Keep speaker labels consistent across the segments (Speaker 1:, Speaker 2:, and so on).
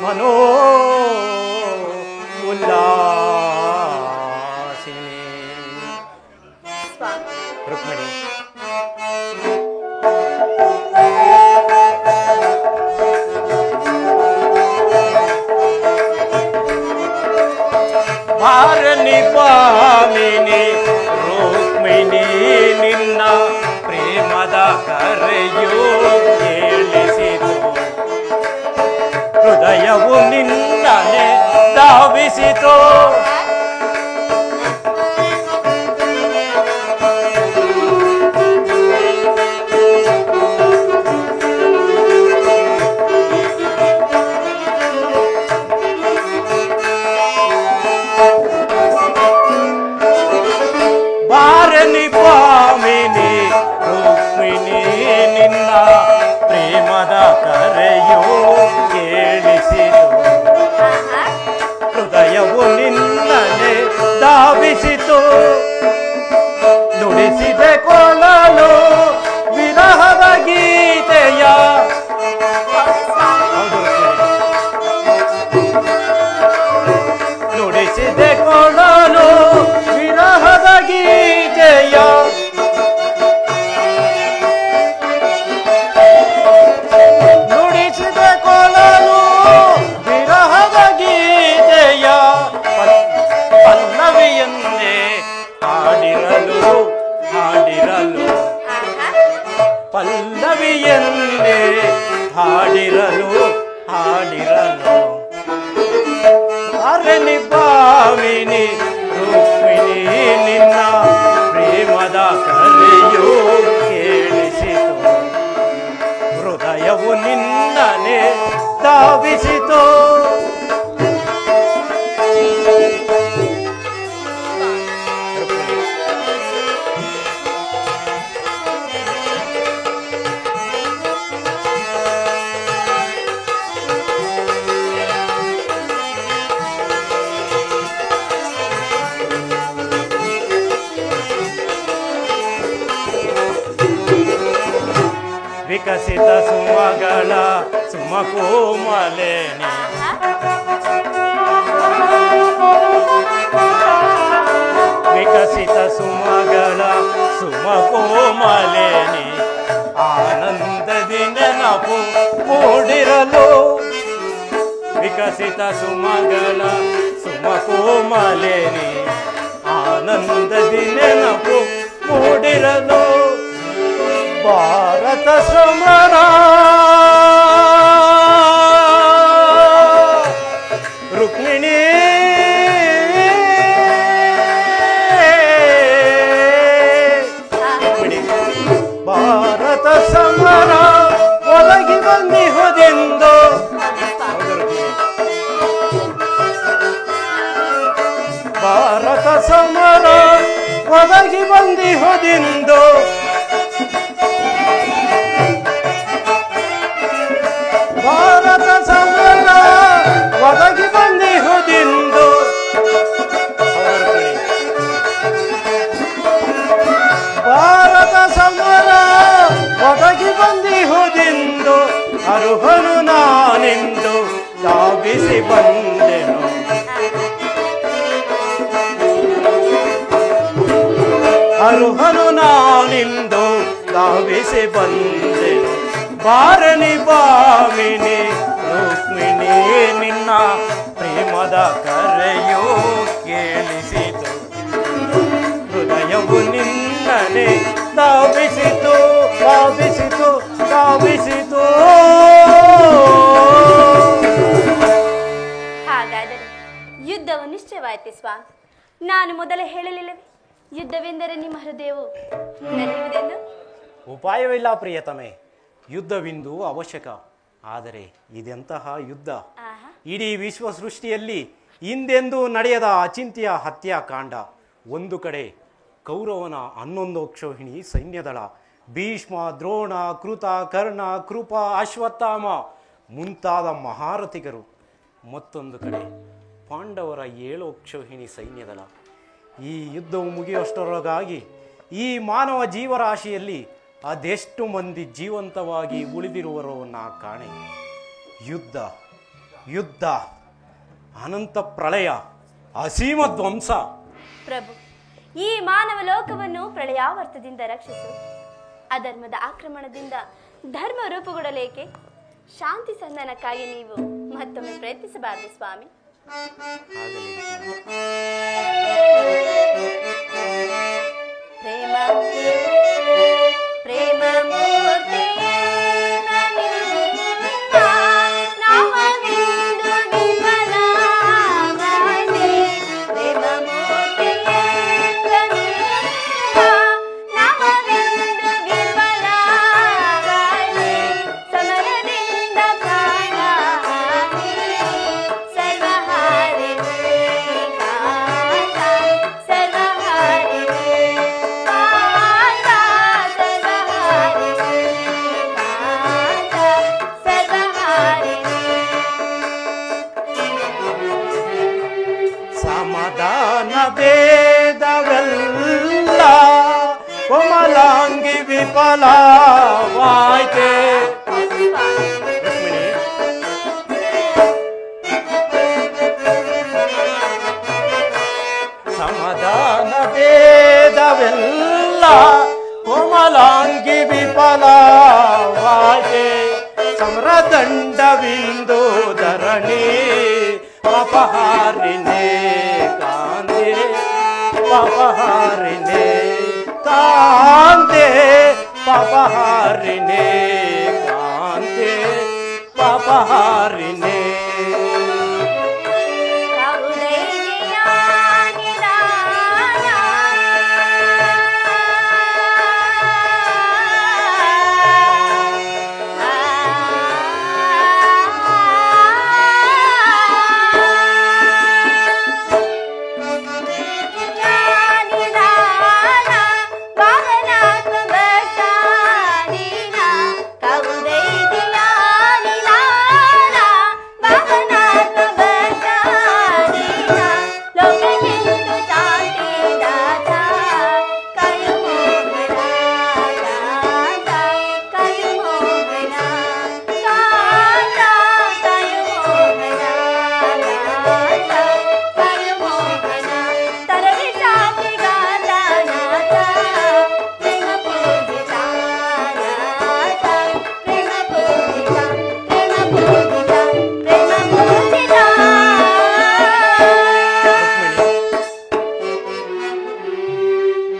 Speaker 1: ಮನೋ ಉಲ್ಲಾಸಿನಿ. ರುಕ್ಮಿಣಿ, ಭಾರಣಿ ಪಾಮಿನಿ ರುಕ್ಮಿಣಿ ನಿನ್ನ ಪ್ರೇಮದ ಕರೆಯೋ ಕೇಳಿಸಿತು. ಹೃದಯವು ನಿನ್ನನೆ ಧಾವಿಸಿತು. ಭಾರಣಿ ಪಾಮಿನಿ ರುಕ್ಮಿಣಿ ನಿನ್ನ ಪ್ರೇಮದ ಕರೆಯೋ ಕೇಳಿಸಿತು. ಹೃದಯವು ನಿನ್ನನೆ ಧಾವಿಸಿತು. ನುಡಿಸಿದೆ ಕೊಳಲು ವಿರಹದ ಗೀತೆಯ. ನುಡಿಸಿದೆ ಕೊಳಲು ವಿರಹದ ಗೀತೆಯ. ನುಡಿಸಿದ ಕೊಳಲು ವಿರಹದ ಗೀತೆಯ. ಪಲ್ಲವಿಯನ್ನೇ ಹಾಡಿರಲು ಹಾಡಿರಲು. ಪಲ್ಲವಿಯನ್ನೇ ಹಾಡಿರಲು ಹಾಡಿರಲು. ಭಾರಣಿ ಪಾಮಿನಿ ರುಕ್ಮಿಣಿ ನಿನ್ನ ಪ್ರೇಮದ ಕರೆಯೋ ಕೇಳಿಸಿತು. ಹೃದಯವು ನಿನ್ನನೆ ಧಾವಿಸಿತು. ವಿಕಸಿತ ಸುಮಗಳ ಸುಮಕೋಮಲೇನಿ. ವಿಕಸಿತ ಸುಮಗಳ ಸುಮಕೋಮಲೇನಿ. ಆನಂದದಿ ನೆನಪು ಮೂಡಿರಲು. ವಿಕಸಿತ ಸುಮಗಳ ಸುಮಕೋಮಲೇನಿ. ಆನಂದದಿ ನೆನಪು ಮೂಡಿರಲು. ಭಾರತ ಸಮರ ರುಕ್ಮಿಣಿ ಭಾರತ ಸಮರ ಒದಗಿ ಬಂದಿಹುದೆಂದು. ಭಾರತ ಸಮರ ಒದಗಿ ಬಂದಿಹುದೆಂದು. ಭಾರತ ಸಮರ ಒದಗಿ ಬಂದಿಹುದೆಂದು. ಭಾರತ ಸಮರ ಒದಗಿ ಬಂದಿಹುದೆಂದು. ಅರುಹನು ನಾನೆಂದು ಧಾವಿಸಿ ಬಂದೆನು. ಅರುಹನು ನಾನೆಂದು ಧಾವಿಸಿ ಬಂದೆನು. ಭಾರಣಿ ಪಾಮಿನಿ ರುಕ್ಮಿಣಿ ನಿನ್ನ ಪ್ರೇಮದ ಕರೆಯೋ ಕೇಳಿಸಿತು. ಹೃದಯವು ನಿನ್ನನೆ ಧಾವಿಸಿತು ಧಾವಿಸಿತು ಧಾವಿಸಿತು.
Speaker 2: ಹಾಗಾದರೆ ಯುದ್ಧವು ನಿಶ್ಚಯವಾಯಿತು ಸ್ವಾಮಿ. ನಾನು ಮೊದಲೇ ಹೇಳಲಿಲ್ಲವೇ ಯುದ್ಧವೆಂದರೆ ನಿಮ್ಮ ಹೃದಯವು ನಲಿಯುವುದೆಂದು?
Speaker 1: ಉಪಾಯವಿಲ್ಲ ಪ್ರಿಯತಮೆ. ಯುದ್ಧವಿಂದು ಅವಶ್ಯಕ. ಆದರೆ ಇದೆಂತಹ ಯುದ್ಧ! ಇಡೀ ವಿಶ್ವ ಸೃಷ್ಟಿಯಲ್ಲಿ ಹಿಂದೆಂದೂ ನಡೆಯದ ಅಚಿಂತ್ಯ ಹತ್ಯಾಕಾಂಡ. ಒಂದು ಕಡೆ ಕೌರವನ 11 ಅಕ್ಷೋಹಿಣಿ ಸೈನ್ಯದಳ, ಭೀಷ್ಮ, ದ್ರೋಣ, ಕೃತ, ಕರ್ಣ, ಕೃಪ, ಅಶ್ವತ್ಥಾಮ ಮುಂತಾದ ಮಹಾರಥಿಗರು. ಮತ್ತೊಂದು ಕಡೆ ಪಾಂಡವರ 7 ಅಕ್ಷೋಹಿಣಿ ಸೈನ್ಯದಳ. ಈ ಯುದ್ಧವು ಮುಗಿಯುವಷ್ಟರೊಳಗಾಗಿ ಈ ಮಾನವ ಜೀವರಾಶಿಯಲ್ಲಿ ಅದೆಷ್ಟು ಮಂದಿ ಜೀವಂತವಾಗಿ ಉಳಿದಿರುವರೋ ನಾ ಕಾಣೆ. ಯುದ್ಧ ಯುದ್ಧ, ಅನಂತ ಪ್ರಳಯ, ಅಸೀಮ ಧ್ವಂಸ.
Speaker 2: ಪ್ರಭು, ಈ ಮಾನವ ಲೋಕವನ್ನು ಪ್ರಳಯಾವರ್ತದಿಂದ ರಕ್ಷಿಸು. ಅಧರ್ಮದ ಆಕ್ರಮಣದಿಂದ ಧರ್ಮ ರೂಪುಗೊಳ್ಳಲೇಕೆ? ಶಾಂತಿ ಸಂಧಾನಕ್ಕಾಗಿ ನೀವು ಮತ್ತೊಮ್ಮೆ ಪ್ರಯತ್ನಿಸಬಾರದು ಸ್ವಾಮಿ. ಪ್ರೇಮ ಪ್ರೇಮ ಮೂರ್ತಿ
Speaker 1: ಭೇದವೆಲ್ಲ ಕೋಮಲಾಂಗಿ ವಿಫಲವಾಯ್ತೆ. ಸಮಾಧಾನ ಭೇದವೆಲ್ಲ ಕೋಮಲಾಂಗಿ ವಿಫಲವಾಯ್ತೆ. ಸಮರದಂಡವಿಂದು ಧರಣಿ ಪಾಪಹಾರಿಣೆ ಕಾಂತೆ, ಪಾಪಹಾರಿಣೆ ಕಾಂತೆ, ಪಾಪಹಾರಿಣೆ ಕಾಂತೆ, ಪಾಪಹಾರಿಣೆ.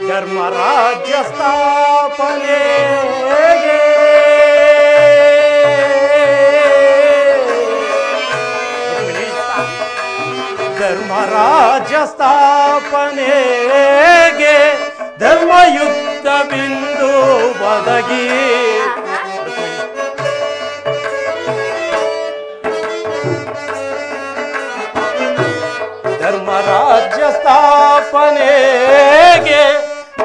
Speaker 1: ಧರ್ಮರಾಜ್ಯ ಸ್ಥಾಪನೆಗೆ ಧರ್ಮರಾಜ್ಯ ಸ್ಥಾಪನೆಗೆ ಧರ್ಮಯುದ್ಧ ಬಿಂದು ಒದಗಿ. ಧರ್ಮರಾಜ್ಯ ಸ್ಥಾಪನೆಗೆ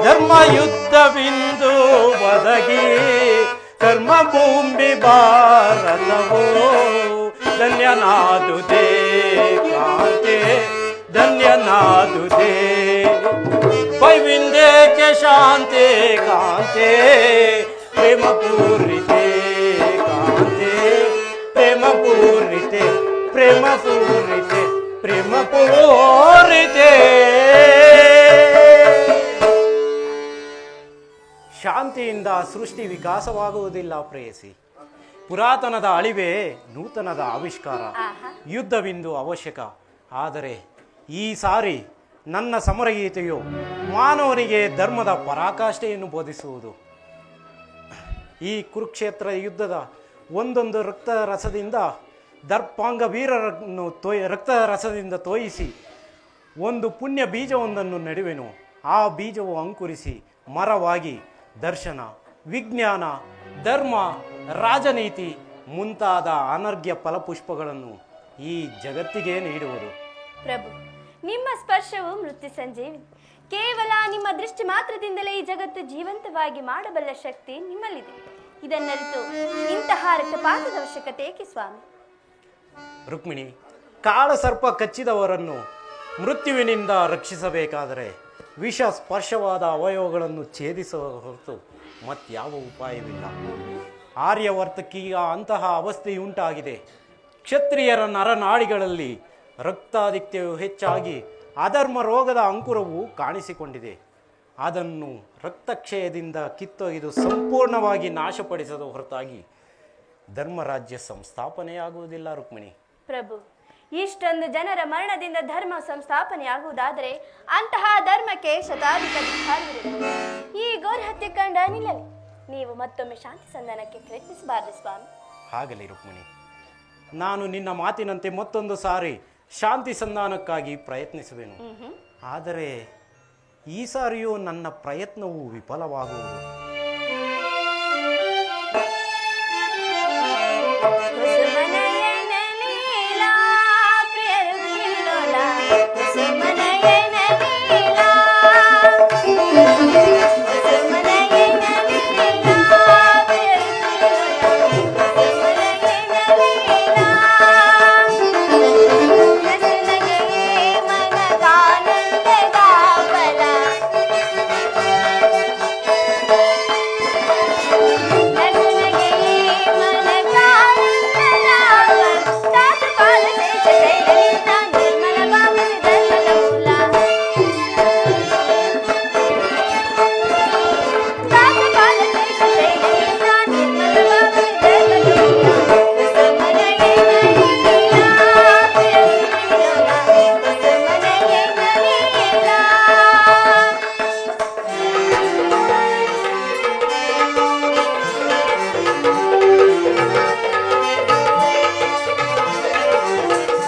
Speaker 1: ಧರ್ಮಯುದ್ಧವಿಂದು ಒದಗಿ. ಕರ್ಮಭೂಮಿ ಭಾರತವೋ ಧನ್ಯನಾದುದೇ ಕಾಂತೆ, ಧನ್ಯನಾದುದೇ. ವೈವಿಂಧ್ಯಕ್ಕೆ ಶಾಂತಿ ಕಾಂತೆ, ಪ್ರೇಮ ಪೂರಿತೆ ಕಾಂತೆ, ಪ್ರೇಮ ಪೂರಿತೆ, ಪ್ರೇಮ ಪೂರಿತೆ, ಪ್ರೇಮ ಪೂರಿತೆ. ಶಾಂತಿಯಿಂದ ಸೃಷ್ಟಿ ವಿಕಾಸವಾಗುವುದಿಲ್ಲ ಪ್ರೇಯಸಿ. ಪುರಾತನದ ಅಳಿವೆ ನೂತನದ ಆವಿಷ್ಕಾರ. ಯುದ್ಧವಿಂದು ಅವಶ್ಯಕ. ಆದರೆ ಈ ಸಾರಿ ನನ್ನ ಸಮರಗೀತೆಯು ಮಾನವನಿಗೆ ಧರ್ಮದ ಪರಾಕಾಷ್ಠೆಯನ್ನು ಬೋಧಿಸುವುದು. ಈ ಕುರುಕ್ಷೇತ್ರ ಯುದ್ಧದ ಒಂದೊಂದು ರಕ್ತರಸದಿಂದ ದರ್ಪಾಂಗ ವೀರರನ್ನು ರಕ್ತರಸದಿಂದ ತೋಯಿಸಿ ಒಂದು ಪುಣ್ಯ ಬೀಜವೊಂದನ್ನು ನೆಡುವೆನು. ಆ ಬೀಜವು ಅಂಕುರಿಸಿ ಮರವಾಗಿ ದರ್ಶನ, ವಿಜ್ಞಾನ, ಧರ್ಮ, ರಾಜನೀತಿ ಮುಂತಾದ ಅನರ್ಘ್ಯ ಫಲಪುಷ್ಪಗಳನ್ನು ಈ ಜಗತ್ತಿಗೆ ನೀಡುವುದು.
Speaker 2: ಪ್ರಭು, ನಿಮ್ಮ ಸ್ಪರ್ಶವು ಮೃತ್ಯು ಸಂಜೀವಿ. ಕೇವಲ ನಿಮ್ಮ ದೃಷ್ಟಿ ಮಾತ್ರದಿಂದಲೇ ಈ ಜಗತ್ತು ಜೀವಂತವಾಗಿ ಮಾಡಬಲ್ಲ ಶಕ್ತಿ ನಿಮ್ಮಲ್ಲಿದೆ. ಇದನ್ನರಿತು ಇಂತಹ ರಕ್ತಪಾತದ ಅವಶ್ಯಕತೆ ಏಕೆ ಸ್ವಾಮಿ?
Speaker 1: ರುಕ್ಮಿಣಿ, ಕಾಳ ಸರ್ಪ ಕಚ್ಚಿದವರನ್ನು ಮೃತ್ಯುವಿನಿಂದ ರಕ್ಷಿಸಬೇಕಾದರೆ ವಿಷ ಸ್ಪರ್ಶವಾದ ಅವಯವಗಳನ್ನು ಛೇದಿಸುವ ಹೊರತು ಮತ್ಯಾವ ಉಪಾಯವಿಲ್ಲ. ಆರ್ಯವರ್ತಕ್ಕೀಗ ಅಂತಹ ಅವಸ್ಥೆಯುಂಟಾಗಿದೆ. ಕ್ಷತ್ರಿಯರ ನರನಾಡಿಗಳಲ್ಲಿ ರಕ್ತಾಧಿಕ್ಯವು ಹೆಚ್ಚಾಗಿ ಅಧರ್ಮ ರೋಗದ ಅಂಕುರವು ಕಾಣಿಸಿಕೊಂಡಿದೆ. ಅದನ್ನು ರಕ್ತಕ್ಷಯದಿಂದ ಕಿತ್ತೊಗೆದು ಸಂಪೂರ್ಣವಾಗಿ ನಾಶಪಡಿಸದ ಹೊರತಾಗಿ ಧರ್ಮರಾಜ್ಯ ಸಂಸ್ಥಾಪನೆಯಾಗುವುದಿಲ್ಲ ರುಕ್ಮಿಣಿ.
Speaker 2: ಪ್ರಭು, ಇಷ್ಟೊಂದು ಜನರ ಮರಣದಿಂದ ಧರ್ಮ ಸಂಸ್ಥಾಪನೆಯಾಗುವುದಾದರೆ ಅಂತಹ ಧರ್ಮಕ್ಕೆ ಶತಾಧಿಕ ಧಿಕ್ಕಾರವಿರುತ್ತದೆ. ಈ ಘೋರ ಹತ್ಯೆ ಕಂಡ ನಿಲ್ಲಲಿ. ನೀವು ಮತ್ತೊಮ್ಮೆ ಶಾಂತಿ ಸಂಧಾನಕ್ಕೆ ಪ್ರಯತ್ನಿಸಬಾರದು ಸ್ವಾಮಿ.
Speaker 1: ಆಗಲಿ ರುಕ್ಮಿಣಿ, ನಾನು ನಿನ್ನ ಮಾತಿನಂತೆ ಮತ್ತೊಂದು ಸಾರಿ ಶಾಂತಿ ಸಂಧಾನಕ್ಕಾಗಿ ಪ್ರಯತ್ನಿಸುವೆನು. ಆದರೆ ಈ ಸಾರಿಯೂ ನನ್ನ ಪ್ರಯತ್ನವು ವಿಫಲವಾಗುವುದು.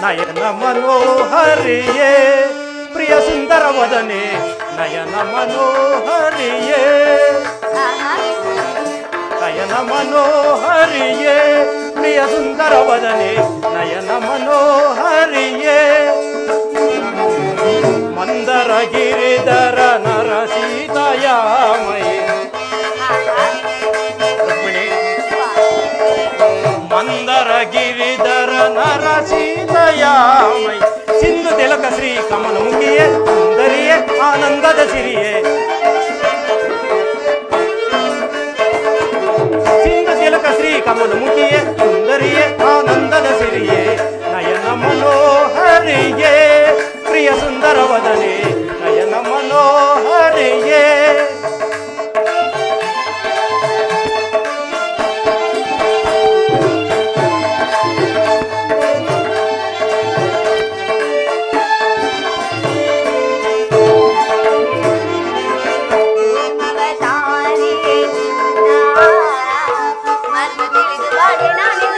Speaker 1: ನಯನ ಮನೋಹರಿಯೇ ಪ್ರಿಯ ಸುಂದರ ವದನೆ, ನಯನ ಮನೋಹರಿಯೇ, ನಯನ ಮನೋಹರಿಯೇ ಪ್ರಿಯ ಸುಂದರ ವದನೆ, ನಯನ ಮನೋಹರಿಯೇ, ಮಂದರ ಗಿರಿಧರ ನರ ಸೀತಾಯಾಮಯಿ. ಮಂದರ ಗಿರಿಧರ ನರ ಸೀತಾಯಾಮೈ, ಸಿಂಧು ತಿಲಕ ಶ್ರೀ ಕಮಲ ಮುಖಿಯೇ, ಸುಂದರಿಯೇ ಆನಂದದ ಸಿರಿಯೇ, ಸಿಂಧು ತಿಲಕ ಶ್ರೀ ಕಮಲ ಮುಖಿಯೇ, ಸುಂದರಿಯೇ ಆನಂದದ ಸಿರಿಯೇ, ನಯನ ಮನೋಹರಿಯೇ ಪ್ರಿಯ ಸುಂದರ ವದನೆ, ನಯನ ಮನೋಹರಿಯೇ.
Speaker 2: ತಿಳಿದು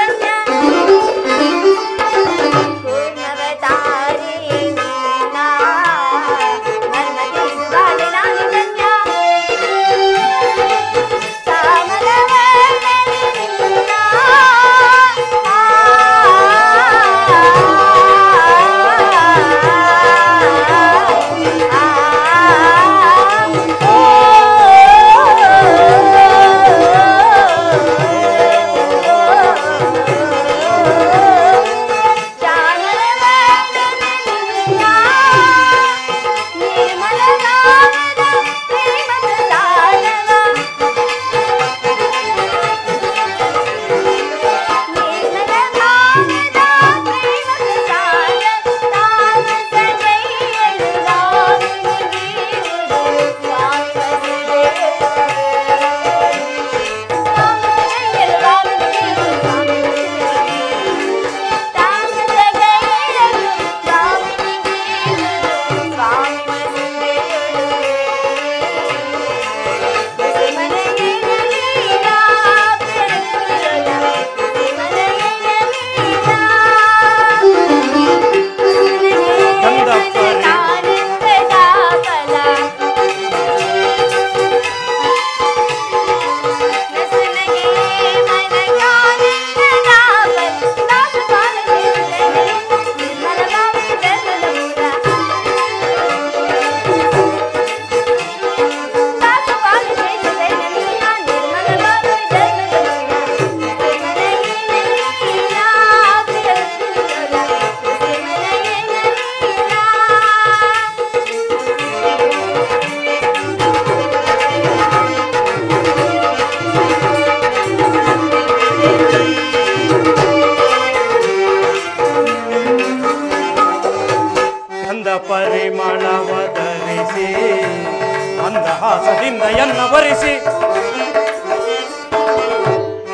Speaker 1: ಮಂದಹಾಸದಿಂದ ಎನ್ನ ವರಿಸಿ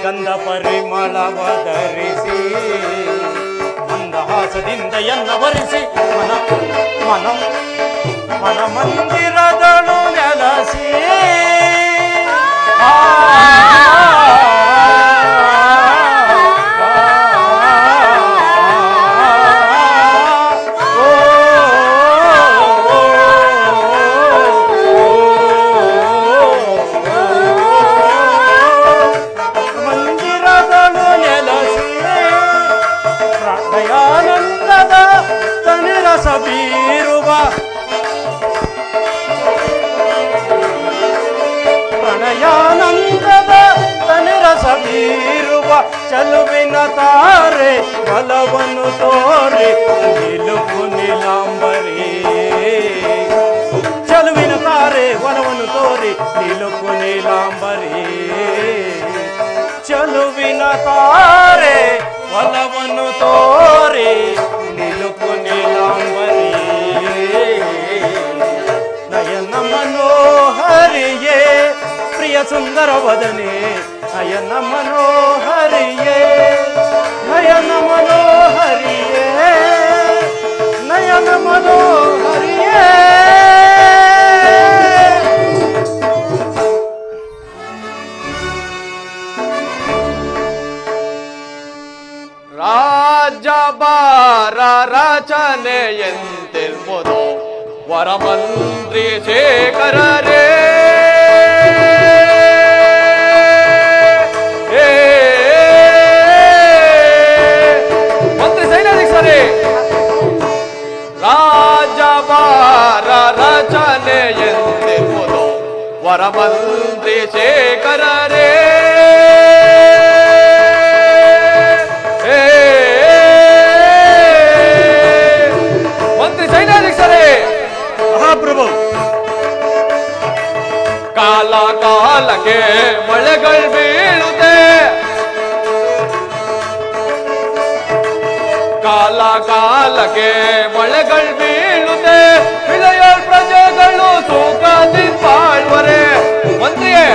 Speaker 1: ಗಂಧ ಪರಿಮಳವ ಧರಿಸಿ ಮಂದಹಾಸದಿಂದ ಎನ್ನ ವರಿಸಿ ಮನ ಮಂದಿರದಳು ನೆಲಸಿ ಮಂದಿರದಳು ನೆಲಸಿ ದಯಾನಂದದ ತನಿರಸ ಬೀರುವ ಪ್ರಣಯಾನಂದದ ತನಿರಸ ಬೀರುವ ಚಲುವಿನ ತಾರೆ ಬಲವನ್ನು ತೋರಿ ನಿಲುಪು ನೀಲಾಂಬರಿ ಚಲುವಿನ ತಾರೆ ಬಲವನ್ನು ತೋರಿ ನಿಲುಪು ನೀಲಾಂಬರಿ ಚಲುವಿನ ತಾರೆ ಬಲವನ್ನು ತೋರಿ ನಿಲುಪು ನೀಲಾಂಬರಿ ನಯನ ಮನೋಹರಿಯೇ ಪ್ರಿಯ ಸುಂದರ ವದನೆ ನಯನ ಮನೋಹರಿಯೇ ನಯನ ಮನೋಹರಿಯೇ ನಯನ ಮನೋಹರಿಯೇ
Speaker 3: ರಾಜಭಾರ ರಚನೆಯೆಂತೆಂಬುದು ವರಮಂತ್ರಿ ಶೇಖರರೇ ಮಂತ್ರಿ ಸೈನ್ಯಾಧೀಶರೇ ರಾಜಭಾರ ರಚನೆಯೆಂತೆಂಬುದು ವರಮಂತ್ರಿ ಶೇಖರರೇ ಮಂತ್ರಿ ಸೈನ್ಯಾಧೀಶರೇ
Speaker 1: ಮಹಾಪ್ರಭು
Speaker 3: ಕಾಲ ಕಾಲಕ್ಕೆ ಮಳೆಗಳು ಬೀಳುತ್ತೆ ಕಾಲ ಕಾಲಕ್ಕೆ ಮಳೆಗಳು ಬೀಳುತ್ತೆ ವಿಜಯ ಪ್ರಜೆಗಳು ಸುಖದಿಂದ ಬಾಳ್ವರೆ ಮಂತ್ರಿಯೇ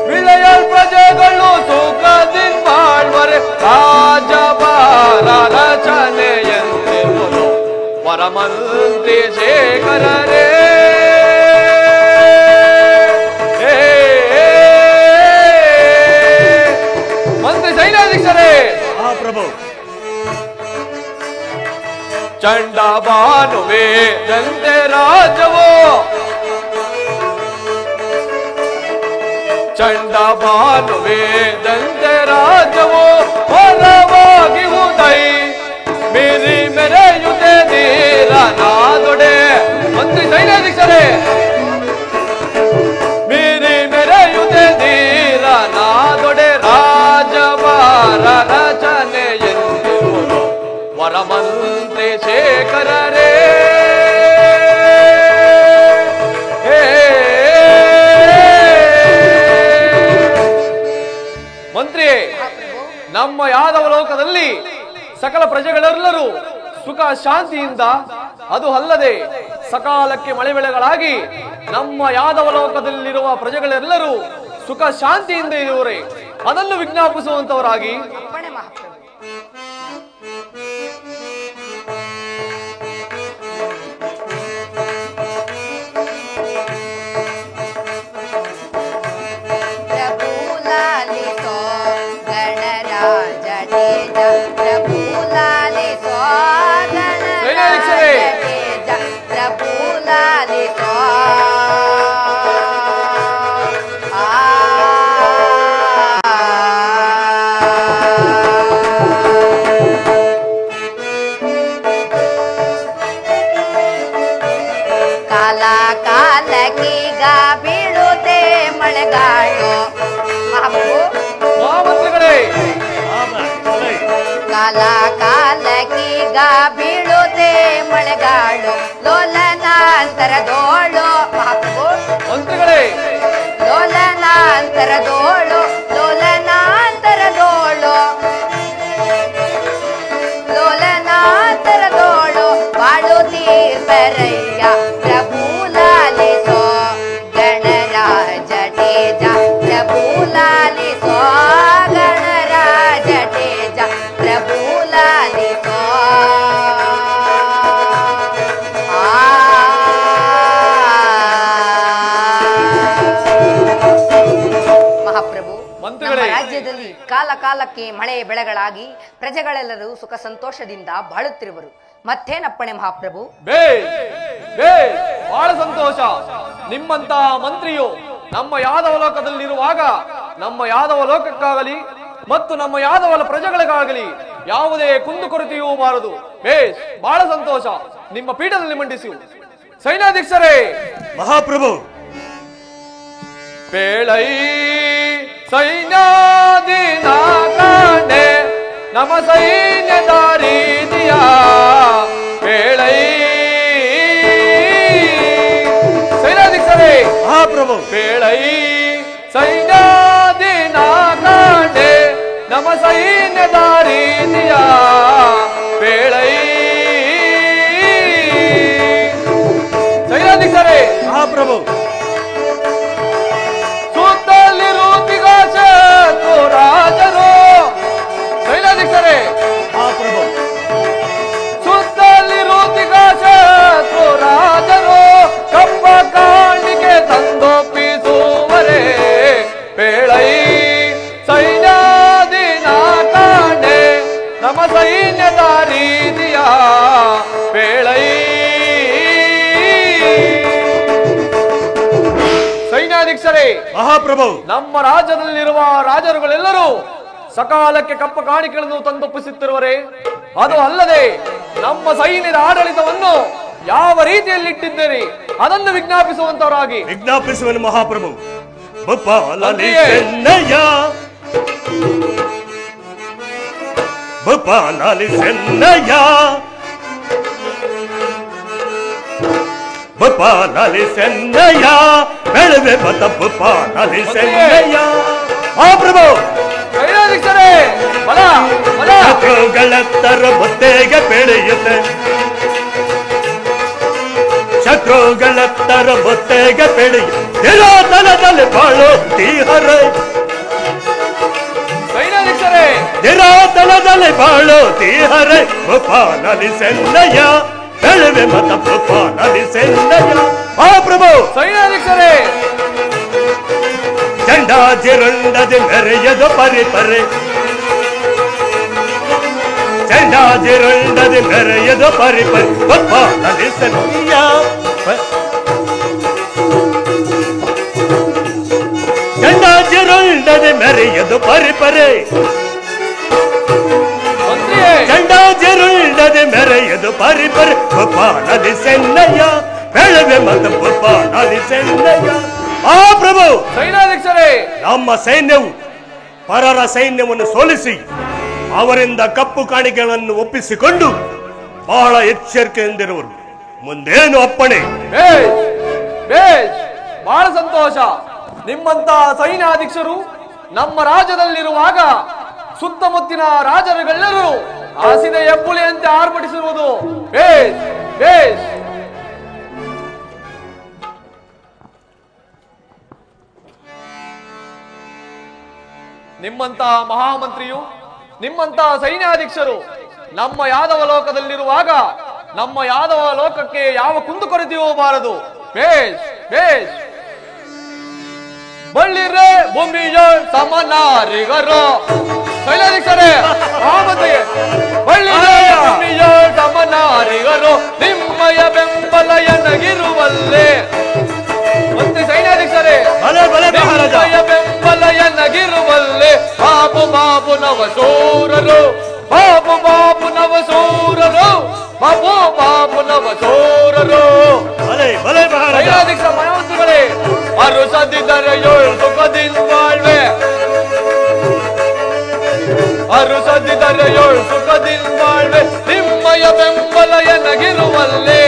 Speaker 3: ವಿಜಯ ಪ್ರಜೆಗಳು ಸುಖದಿಂದ ಬಾಳ್ವರೆ ರಾಜಭಾರ ರಚನೆಯೆಂತೆಂಬುದು ವರಮಂತ್ರಿ ಶೇಖರರೇ ಮಂತ್ರಿ ಸೈನ್ಯಾಧೀಶರೇ
Speaker 1: ಮಹಾಪ್ರಭು
Speaker 3: ಚಂಡ ಭಾನುವೆ ದಂತೆ ರಾಜವೋ ಚಂಡ ಭಾನುವೆ ದಂತೆ ರಾಜವೋ ಹೊರವಾಗಿ ಉದೈ ಮೇರಿ ಮೆರೆಯುತ್ತೆ ನೀರ ನಾದೊಡೆ ಮಂತ್ರಿ ಸೈನ್ಯಾಧೀಶರೇ ಮೇರಿ ಮೆರೆಯುತ್ತೆ ನೀರ ನಾದೊಡೆ ರಾಜಭಾರ ರಚನೆಯೆಂಬುದು ವರಮಂತ್ರಿ ಶೇಖರರೇ ಮಂತ್ರಿ ನಮ್ಮ ಯಾದವ ಲೋಕದಲ್ಲಿ ಸಕಲ ಪ್ರಜೆಗಳೆಲ್ಲರೂ ಸುಖ ಶಾಂತಿಯಿಂದ ಅದು ಅಲ್ಲದೆ ಸಕಾಲಕ್ಕೆ ಮಳೆ ಬೆಳೆಗಳಾಗಿ ನಮ್ಮ ಯಾದವ ಲೋಕದಲ್ಲಿರುವ ಪ್ರಜೆಗಳೆಲ್ಲರೂ ಸುಖ ಶಾಂತಿಯಿಂದ ಇರುವರೆ ಅದನ್ನು ವಿಜ್ಞಾಪಿಸುವಂತವರಾಗಿ
Speaker 4: ಕಾಲ ಕಾಲಕ್ಕೀಗ ಬೀಳುತ್ತೆ ಮಳೆಗಾಳು
Speaker 3: ಮಂತ್ರಿಗಳೇ
Speaker 4: ಕಾಲ ಕಾಲಕ್ಕೀಗ ಬೀಳುತ್ತೆ ಮಳೆಗಾಳು ಲೋಲನಾಂತರದೋಳು
Speaker 3: ಮಂತ್ರಿಗಳೇ
Speaker 4: ಲೋಲನಾಂತರದೋಳು ಲೋಲನಾಂತರದೋಳು ಲೋಲನಾಂತರದೋಳು ಬಾಳು ತೀರ್ಪರಯ್ಯ ಪ್ರಭುಲ ಪ್ರಭು ಲಾಲಿಸೋ ಗಣರಾಜ ತೇಜ ಪ್ರಭು ಲಾಲಿಸೋ ಮಹಾಪ್ರಭು, ನಮ್ಮ ರಾಜ್ಯದಲ್ಲಿ ಕಾಲ ಕಾಲಕ್ಕೆ ಮಳೆ ಬೆಳೆಗಳಾಗಿ ಪ್ರಜೆಗಳೆಲ್ಲರೂ ಸುಖ ಸಂತೋಷದಿಂದ ಬಾಳುತ್ತಿರುವರು. ಮತ್ತೇನಪ್ಪಣೆ ಮಹಾಪ್ರಭು?
Speaker 3: ಬಹಳ ಸಂತೋಷ. ನಿಮ್ಮಂತ ಮಂತ್ರಿಯು ನಮ್ಮ ಯಾದವ ಲೋಕದಲ್ಲಿರುವಾಗ ನಮ್ಮ ಯಾದವ ಲೋಕಕ್ಕಾಗಲಿ ಮತ್ತು ನಮ್ಮ ಯಾದವರ ಪ್ರಜೆಗಳಿಗಾಗಲಿ ಯಾವುದೇ ಕುಂದುಕೊರತೆಯೂ ಬಾರದು. ಬಹಳ ಸಂತೋಷ. ನಿಮ್ಮ ಪೀಠದಲ್ಲಿ ಮಂಡಿಸಿ. ಸೈನ್ಯಾಧೀಕ್ಷರೇ.
Speaker 1: ಮಹಾಪ್ರಭು.
Speaker 3: ಪೇಳೈ ಸೈನ್ಯಾಧೀನ ಕಾಣೆ ನಮ ಸೈನ್ಯದ ರೀತಿಯ ಪೇಳೈ. ಸೈನ್ಯಾಧೀಕ್ಷರೇ.
Speaker 1: ಮಹಾಪ್ರಭು.
Speaker 3: ಪೇಳೈ ಸೈನ್ಯಾಧೀನ ಕಾಣೆ ನಮ ಸೈನ್ಯದ ರೀತಿಯ ಪೇಳೈ. ಸೈನ್ಯಾಧೀಕ್ಷರೇ.
Speaker 1: ಮಹಾಪ್ರಭು.
Speaker 3: ರಾಜರು. ಸೈನ್ಯಾಧೀಕ್ಷರೇ.
Speaker 1: ಮಹಾಪ್ರಭು.
Speaker 3: ಸುತ್ತಲಿರು ದಿಗಾಶತ್ರು ರಾಜರು ಕಪ್ಪ ಕಾಣಿಕೆ ತಂದೊಪ್ಪಿಸುವರೆ ಪೇಳೈ ಸೈನ್ಯಾಧೀನ ಕಾಣೆ ನಮ ಸೈನ್ಯದ ರೀತಿಯ ಪೇಳೈ. ಸೈನ್ಯಾಧೀಕ್ಷರೇ.
Speaker 1: ಮಹಾಪ್ರಭು.
Speaker 3: ನಮ್ಮ ರಾಜ್ಯದಲ್ಲಿರುವ ರಾಜರುಗಳೆಲ್ಲರೂ ಸಕಾಲಕ್ಕೆ ಕಪ್ಪ ಕಾಣಿಕೆಗಳನ್ನು ತಂದೊಪ್ಪಿಸುತ್ತಿರುವರೆ. ಅದು ಅಲ್ಲದೆ ನಮ್ಮ ಸೈನ್ಯದ ಆಡಳಿತವನ್ನು ಯಾವ ರೀತಿಯಲ್ಲಿ ಇಟ್ಟಿದ್ದೀರಿ ಅದನ್ನು ವಿಜ್ಞಾಪಿಸುವಂತವರಾಗಿ.
Speaker 1: ವಿಜ್ಞಾಪಿಸುವನು ಮಹಾಪ್ರಭು. ಭೂಪಾಲಲಿ ಸೆನ್ನಯ್ಯ ಭೂಪಾಲಲಿ ಸೆನ್ನಯ್ಯ ಭೂಪಾಲಲಿ ಸೆನ್ನಯ್ಯ ಬೆಳವೆ ಮತ ಭೂಪಾಲಲಿ ಸೆನ್ನಯ್ಯ. ಮಹಾಪ್ರಭು.
Speaker 3: ಸೈನ್ಯಾಧೀಕ್ಷರೇ. ಬಲ ಬಲ.
Speaker 1: ಶತ್ರುಗಳೆತ್ತರ ಬುತ್ತೆಗೆ ಬೆಳೆಯುತ್ತೆ ಶತ್ರುಗಳೆತ್ತರ ಬುತ್ತೆಗೆ ಬೆಳೆಯುವ ತನದಲ್ಲಿ ಬಾಳು ತೀಹರ.
Speaker 3: ಸೈನ್ಯಾಧೀಕ್ಷರೇ.
Speaker 1: ನಿರಾತನದಲ್ಲಿ ಬಾಳು ತೀಹರ ಭೂಪಾಲಲಿ ಸೆನ್ನಯ್ಯ ಬೆಳವೆ ಮತ ಭೂಪಾಲಲಿ ಸೆನ್ನಯ್ಯ. ಮಹಾಪ್ರಭು.
Speaker 3: ಸೈನ್ಯಾಧೀಕ್ಷರೇ.
Speaker 1: ಚಂಡಾಜಿರುಂಡದಿ ಮೆರೆಯದು ಪರಿಪರೆ ಚಂಡಾಜಿರುಂಡದಿ ಮೆರೆಯದು ಪರಿಪರೆ ಭೂಪಾಲಲಿ ಸೆನ್ನಯ್ಯ. ಚಂಡಾಜಿರುಂಡದಿ ಮೆರೆಯದು ಪರಿಪರೆ ಚಂಡಾಜಿರುಂಡದಿ ಮೆರೆಯದು ಪರಿಪರೆ ಭೂಪಾಲಲಿ ಸೆನ್ನಯ್ಯ ಬೆಳವೆ ಮತ ಭೂಪಾಲಲಿ ಸೆನ್ನಯ್ಯ. ಮಹಾಪ್ರಭು.
Speaker 3: ಸೈನ್ಯಾಧೀಕ್ಷರೇ.
Speaker 1: ನಮ್ಮ ಸೈನ್ಯವು ಪರರ ಸೈನ್ಯವನ್ನು ಸೋಲಿಸಿ ಅವರಿಂದ ಕಪ್ಪು ಕಾಣಿಕೆಗಳನ್ನು ಒಪ್ಪಿಸಿಕೊಂಡು ಬಹಳ ಎಚ್ಚರಿಕೆಯಿಂದಿರುವರು. ಮುಂದೇನು ಅಪ್ಪಣೆ?
Speaker 3: ಬಹಳ ಸಂತೋಷ. ನಿಮ್ಮಂತ ಸೈನ್ಯಾಧೀಕ್ಷರು ನಮ್ಮ ರಾಜ್ಯದಲ್ಲಿರುವಾಗ ಸುತ್ತಮುತ್ತಿನ ರಾಜರುಗಳೆಲ್ಲರೂ ಹಸಿದ ಹೆಬ್ಬುಳಿಯಂತೆ ಆರ್ಭಟಿಸಿರುವುದು ಬೇಸ್. ನಿಮ್ಮಂತ ಮಹಾಮಂತ್ರಿಯು ನಿಮ್ಮಂತ ಸೈನ್ಯಾಧೀಕ್ಷರು ನಮ್ಮ ಯಾದವ ಲೋಕದಲ್ಲಿರುವಾಗ ನಮ್ಮ ಯಾದವ ಲೋಕಕ್ಕೆ ಯಾವ ಕುಂದುಕೊರತೆಯೂ ಬಾರದು. ಬೇಸ್. ಬಳ್ಳಿರೆ ಭೂಮಿಯ ಸಮನಾರಿಗರು. ಸೈನ್ಯಾಧೀಕ್ಷರೇ. ಮಹಾಮಂತ್ರಿ. ಬಳ್ಳಿರೆ ಭೂಮಿಯ ಸಮನಾರಿಗರು ನಿಮ್ಮಯ ಬೆಂಬಲ ಎನಗಿರುವಲ್ಲೇ. ಮತ್ತೆ ಸೈನ್ಯಾಧೀಕ್ಷರೇ. ನಿಮ್ಮಯ ಬೆಂಬಲ ಎನಗಿರುವಲ್ಲೇ ಬಾಬು ನವಸೂರರು ಬಾಬು ನವಸೂರರು ಬಾಬು ನವಸೂರರು. ಸೈನ್ಯಾಧೀಕ್ಷ ಮಹಾಮಂತ್ರಿಗಳೇ. ಅರುಸದಿದ್ದರೆ ಏಳು ಸುಖದಿಂದ ಬಾಳ್ವೆ ಅರುಸದಿದ್ದರೆ ಏಳು ಸುಖದಿಂದ ಬಾಳ್ವೆ ನಿಮ್ಮಯ ಬೆಂಬಲ ಎನಗಿರುವಲ್ಲೇ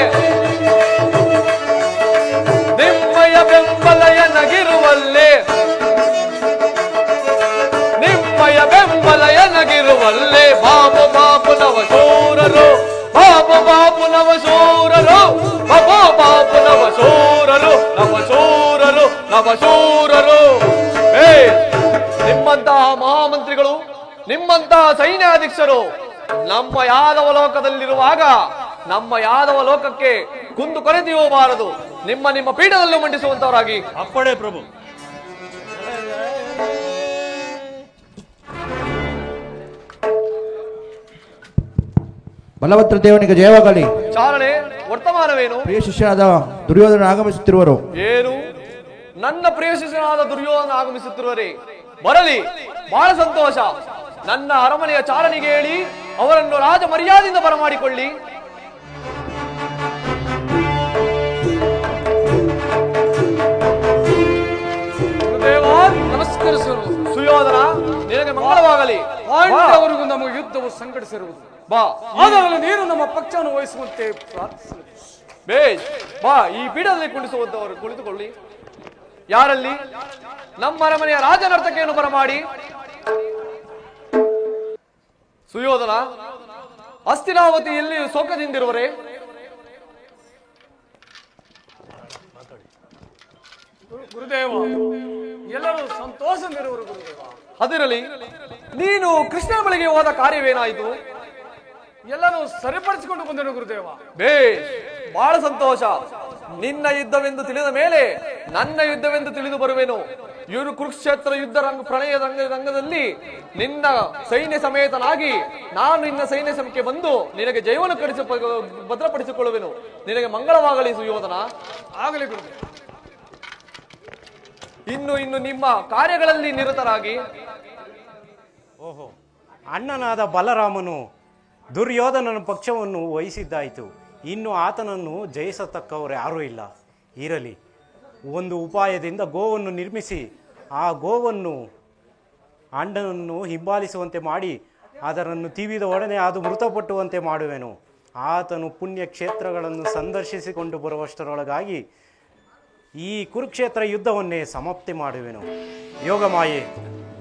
Speaker 3: ನಿಮ್ಮಯ ಬೆಂಬಲ ಎನಗಿರುವಲ್ಲೇ ನಿಮ್ಮಯ ಬೆಂಬಲ ಎನಗಿರುವಲ್ಲೇ ಬಾಬು ನವಸೂರರು ಬಾಬು ನವಸೂರರು ಬಾಬು ನವಸೂರರು ನವಸೂರರು. ನಿಮ್ಮಂತಹ ಮಹಾಮಂತ್ರಿಗಳು, ನಿಮ್ಮಂತಹ ಸೈನ್ಯಾಧೀಕ್ಷರು ನಮ್ಮ ಯಾದವ ಲೋಕದಲ್ಲಿರುವಾಗ ನಮ್ಮ ಯಾದವ ಲೋಕಕ್ಕೆ ಕುಂದು ಕೊರತೆಯೂ ನಿಮ್ಮ ನಿಮ್ಮ ಪೀಠದಲ್ಲೂ ಮಂಡಿಸುವಂತವರಾಗಿ.
Speaker 1: ಅಪ್ಪಣೆ ಪ್ರಭು.
Speaker 5: ಬಲವತ್ರ ದೇವನಿಗೆ ಜಯವಾಗಲಿ.
Speaker 3: ಚಾರಣೆ, ವರ್ತಮಾನವೇನು?
Speaker 5: ಪ್ರಿಯ ಶಿಷ್ಯನಾದ ದುರ್ಯೋಧನ ಆಗಮಿಸುತ್ತಿರುವರು.
Speaker 3: ಏನು? ನನ್ನ ಪ್ರಿಯ ಶಿಷ್ಯನಾದ ದುರ್ಯೋಧನ ಆಗಮಿಸುತ್ತಿರುವರೇ? ಬರಲಿ, ಬಹಳ ಸಂತೋಷ. ನನ್ನ ಅರಮನೆಯ ಚಾರಣಿಗೆ ಹೇಳಿ ಅವರನ್ನು ರಾಜ ಮರ್ಯಾದೆಯಿಂದ ಬರಮಾಡಿಕೊಳ್ಳಿ.
Speaker 6: ನಮಸ್ಕರಿಸಲು
Speaker 3: ಸುಯೋಧನ, ನಿನಗೆ ಮಂಗಳವಾಗಲಿ.
Speaker 6: ಪಾಂಡವರಿಗೂ ನಮ್ಮ ಯುದ್ಧವು ಸಂಘಟಿಸಿರುವುದು.
Speaker 3: ಬಾ,
Speaker 6: ಆದಾಗಲೇ ನೀನು ನಮ್ಮ ಪಕ್ಷವನ್ನು ವಹಿಸುವಂತೆ ಪ್ರಾರ್ಥಿಸಲು.
Speaker 3: ಬೇಷ್, ಬಾ, ಈ ಪೀಠದಲ್ಲಿ ಕುಳಿಸುವಂತವರು ಕುಳಿತುಕೊಳ್ಳಿ. ಯಾರಲ್ಲಿ? ನಮ್ಮ ಅರಮನೆಯ ರಾಜನರ್ತಕೆಯನ್ನು ಬರಮಾಡಿ. ಸುಯೋಧನ, ಹಸ್ತಿನಾವತಿಯಲ್ಲಿ ಸೋಕದಿಂದಿರುವರೇ?
Speaker 6: ಗುರುದೇವ, ಎಲ್ಲರೂ ಸಂತೋಷದಿಂದಿರುವರು ಗುರುದೇವ.
Speaker 3: ಅದಿರಲಿ, ನೀನು ಕೃಷ್ಣನ ಬಳಿಗೆ ಹೋದ ಕಾರ್ಯವೇನಾಯಿತು?
Speaker 6: ಎಲ್ಲರೂ ಸರಿಪಡಿಸಿಕೊಂಡು ಬಂದರು ಗುರುದೇವ.
Speaker 3: ಬೇಷ್, ಬಹಳ ಸಂತೋಷ. ನಿನ್ನ ಯುದ್ಧವೆಂದು ತಿಳಿದ ಮೇಲೆ ನನ್ನ ಯುದ್ಧವೆಂದು ತಿಳಿದು ಬರುವೆನು. ಇವರು ಕುರುಕ್ಷೇತ್ರ ಯುದ್ಧ ಪ್ರಣಯ ರಂಗದಲ್ಲಿ ನಿನ್ನ ಸೈನ್ಯ ಸಮೇತನಾಗಿ ನಾನು ನಿನ್ನ ಸೈನ್ಯ ಸಮಕ್ಕೆ ಬಂದು ನಿನಗೆ ಜಯವನ್ನು ಭದ್ರಪಡಿಸಿಕೊಳ್ಳುವೆನು. ನಿನಗೆ ಮಂಗಳವಾಗಲಿ ಸುಯೋಧನ.
Speaker 6: ಆಗಲಿ ಗುರುದೇವ.
Speaker 3: ಇನ್ನು ನಿಮ್ಮ ಕಾರ್ಯಗಳಲ್ಲಿ ನಿರತರಾಗಿ.
Speaker 1: ಓಹೋ, ಅಣ್ಣನಾದ ಬಲರಾಮನು ದುರ್ಯೋಧನನ ಪಕ್ಷವನ್ನು ವಹಿಸಿದ್ದಾಯಿತು. ಇನ್ನು ಆತನನ್ನು ಜಯಿಸತಕ್ಕವರು ಯಾರೂ ಇಲ್ಲ. ಇರಲಿ, ಒಂದು ಉಪಾಯದಿಂದ ಗೋವನ್ನು ನಿರ್ಮಿಸಿ ಆ ಗೋವನ್ನು ಅಣ್ಣನನ್ನು ಹಿಂಬಾಲಿಸುವಂತೆ ಮಾಡಿ ಅದರನ್ನು ತಿವಿದ ಒಡನೆ ಅದು ಮೃತಪಟ್ಟುವಂತೆ ಮಾಡುವೆನು. ಆತನು ಪುಣ್ಯ ಕ್ಷೇತ್ರಗಳನ್ನು ಸಂದರ್ಶಿಸಿಕೊಂಡು ಬರುವಷ್ಟರೊಳಗಾಗಿ ಈ ಕುರುಕ್ಷೇತ್ರ ಯುದ್ಧವನ್ನೇ ಸಮಾಪ್ತಿ ಮಾಡುವೆನು. ಯೋಗಮಾಯೆ,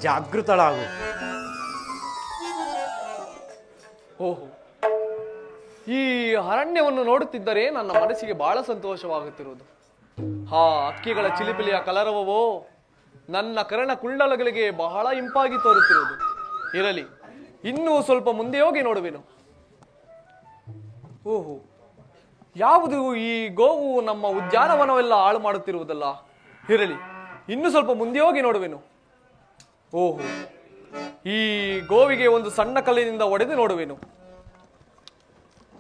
Speaker 1: ಜಾಗೃತಳಾಗು.
Speaker 3: ಓಹೋ, ಈ ಅರಣ್ಯವನ್ನು ನೋಡುತ್ತಿದ್ದರೆ ನನ್ನ ಮನಸ್ಸಿಗೆ ಬಹಳ ಸಂತೋಷವಾಗುತ್ತಿರುವುದು. ಹಾ, ಅಕ್ಕಿಗಳ ಚಿಲಿಪಿಲಿಯ ಕಲರವವೋ ನನ್ನ ಕರ್ಣ ಕುಂಡಲಗಳಿಗೆ ಬಹಳ ಇಂಪಾಗಿ ತೋರುತ್ತಿರುವುದು. ಇರಲಿ, ಇನ್ನೂ ಸ್ವಲ್ಪ ಮುಂದೆ ಹೋಗಿ ನೋಡುವೆನು. ಓಹೋ, ಯಾವುದು ಈ ಗೋವು ನಮ್ಮ ಉದ್ಯಾನವನವೆಲ್ಲ ಹಾಳು ಮಾಡುತ್ತಿರುವುದಲ್ಲ. ಇರಲಿ, ಇನ್ನು ಸ್ವಲ್ಪ ಮುಂದೆ ಹೋಗಿ ನೋಡುವೆನು. ಓಹೋ, ಈ ಗೋವಿಗೆ ಒಂದು ಸಣ್ಣ ಕಲ್ಲಿನಿಂದ ಒಡೆದು ನೋಡುವೆನು.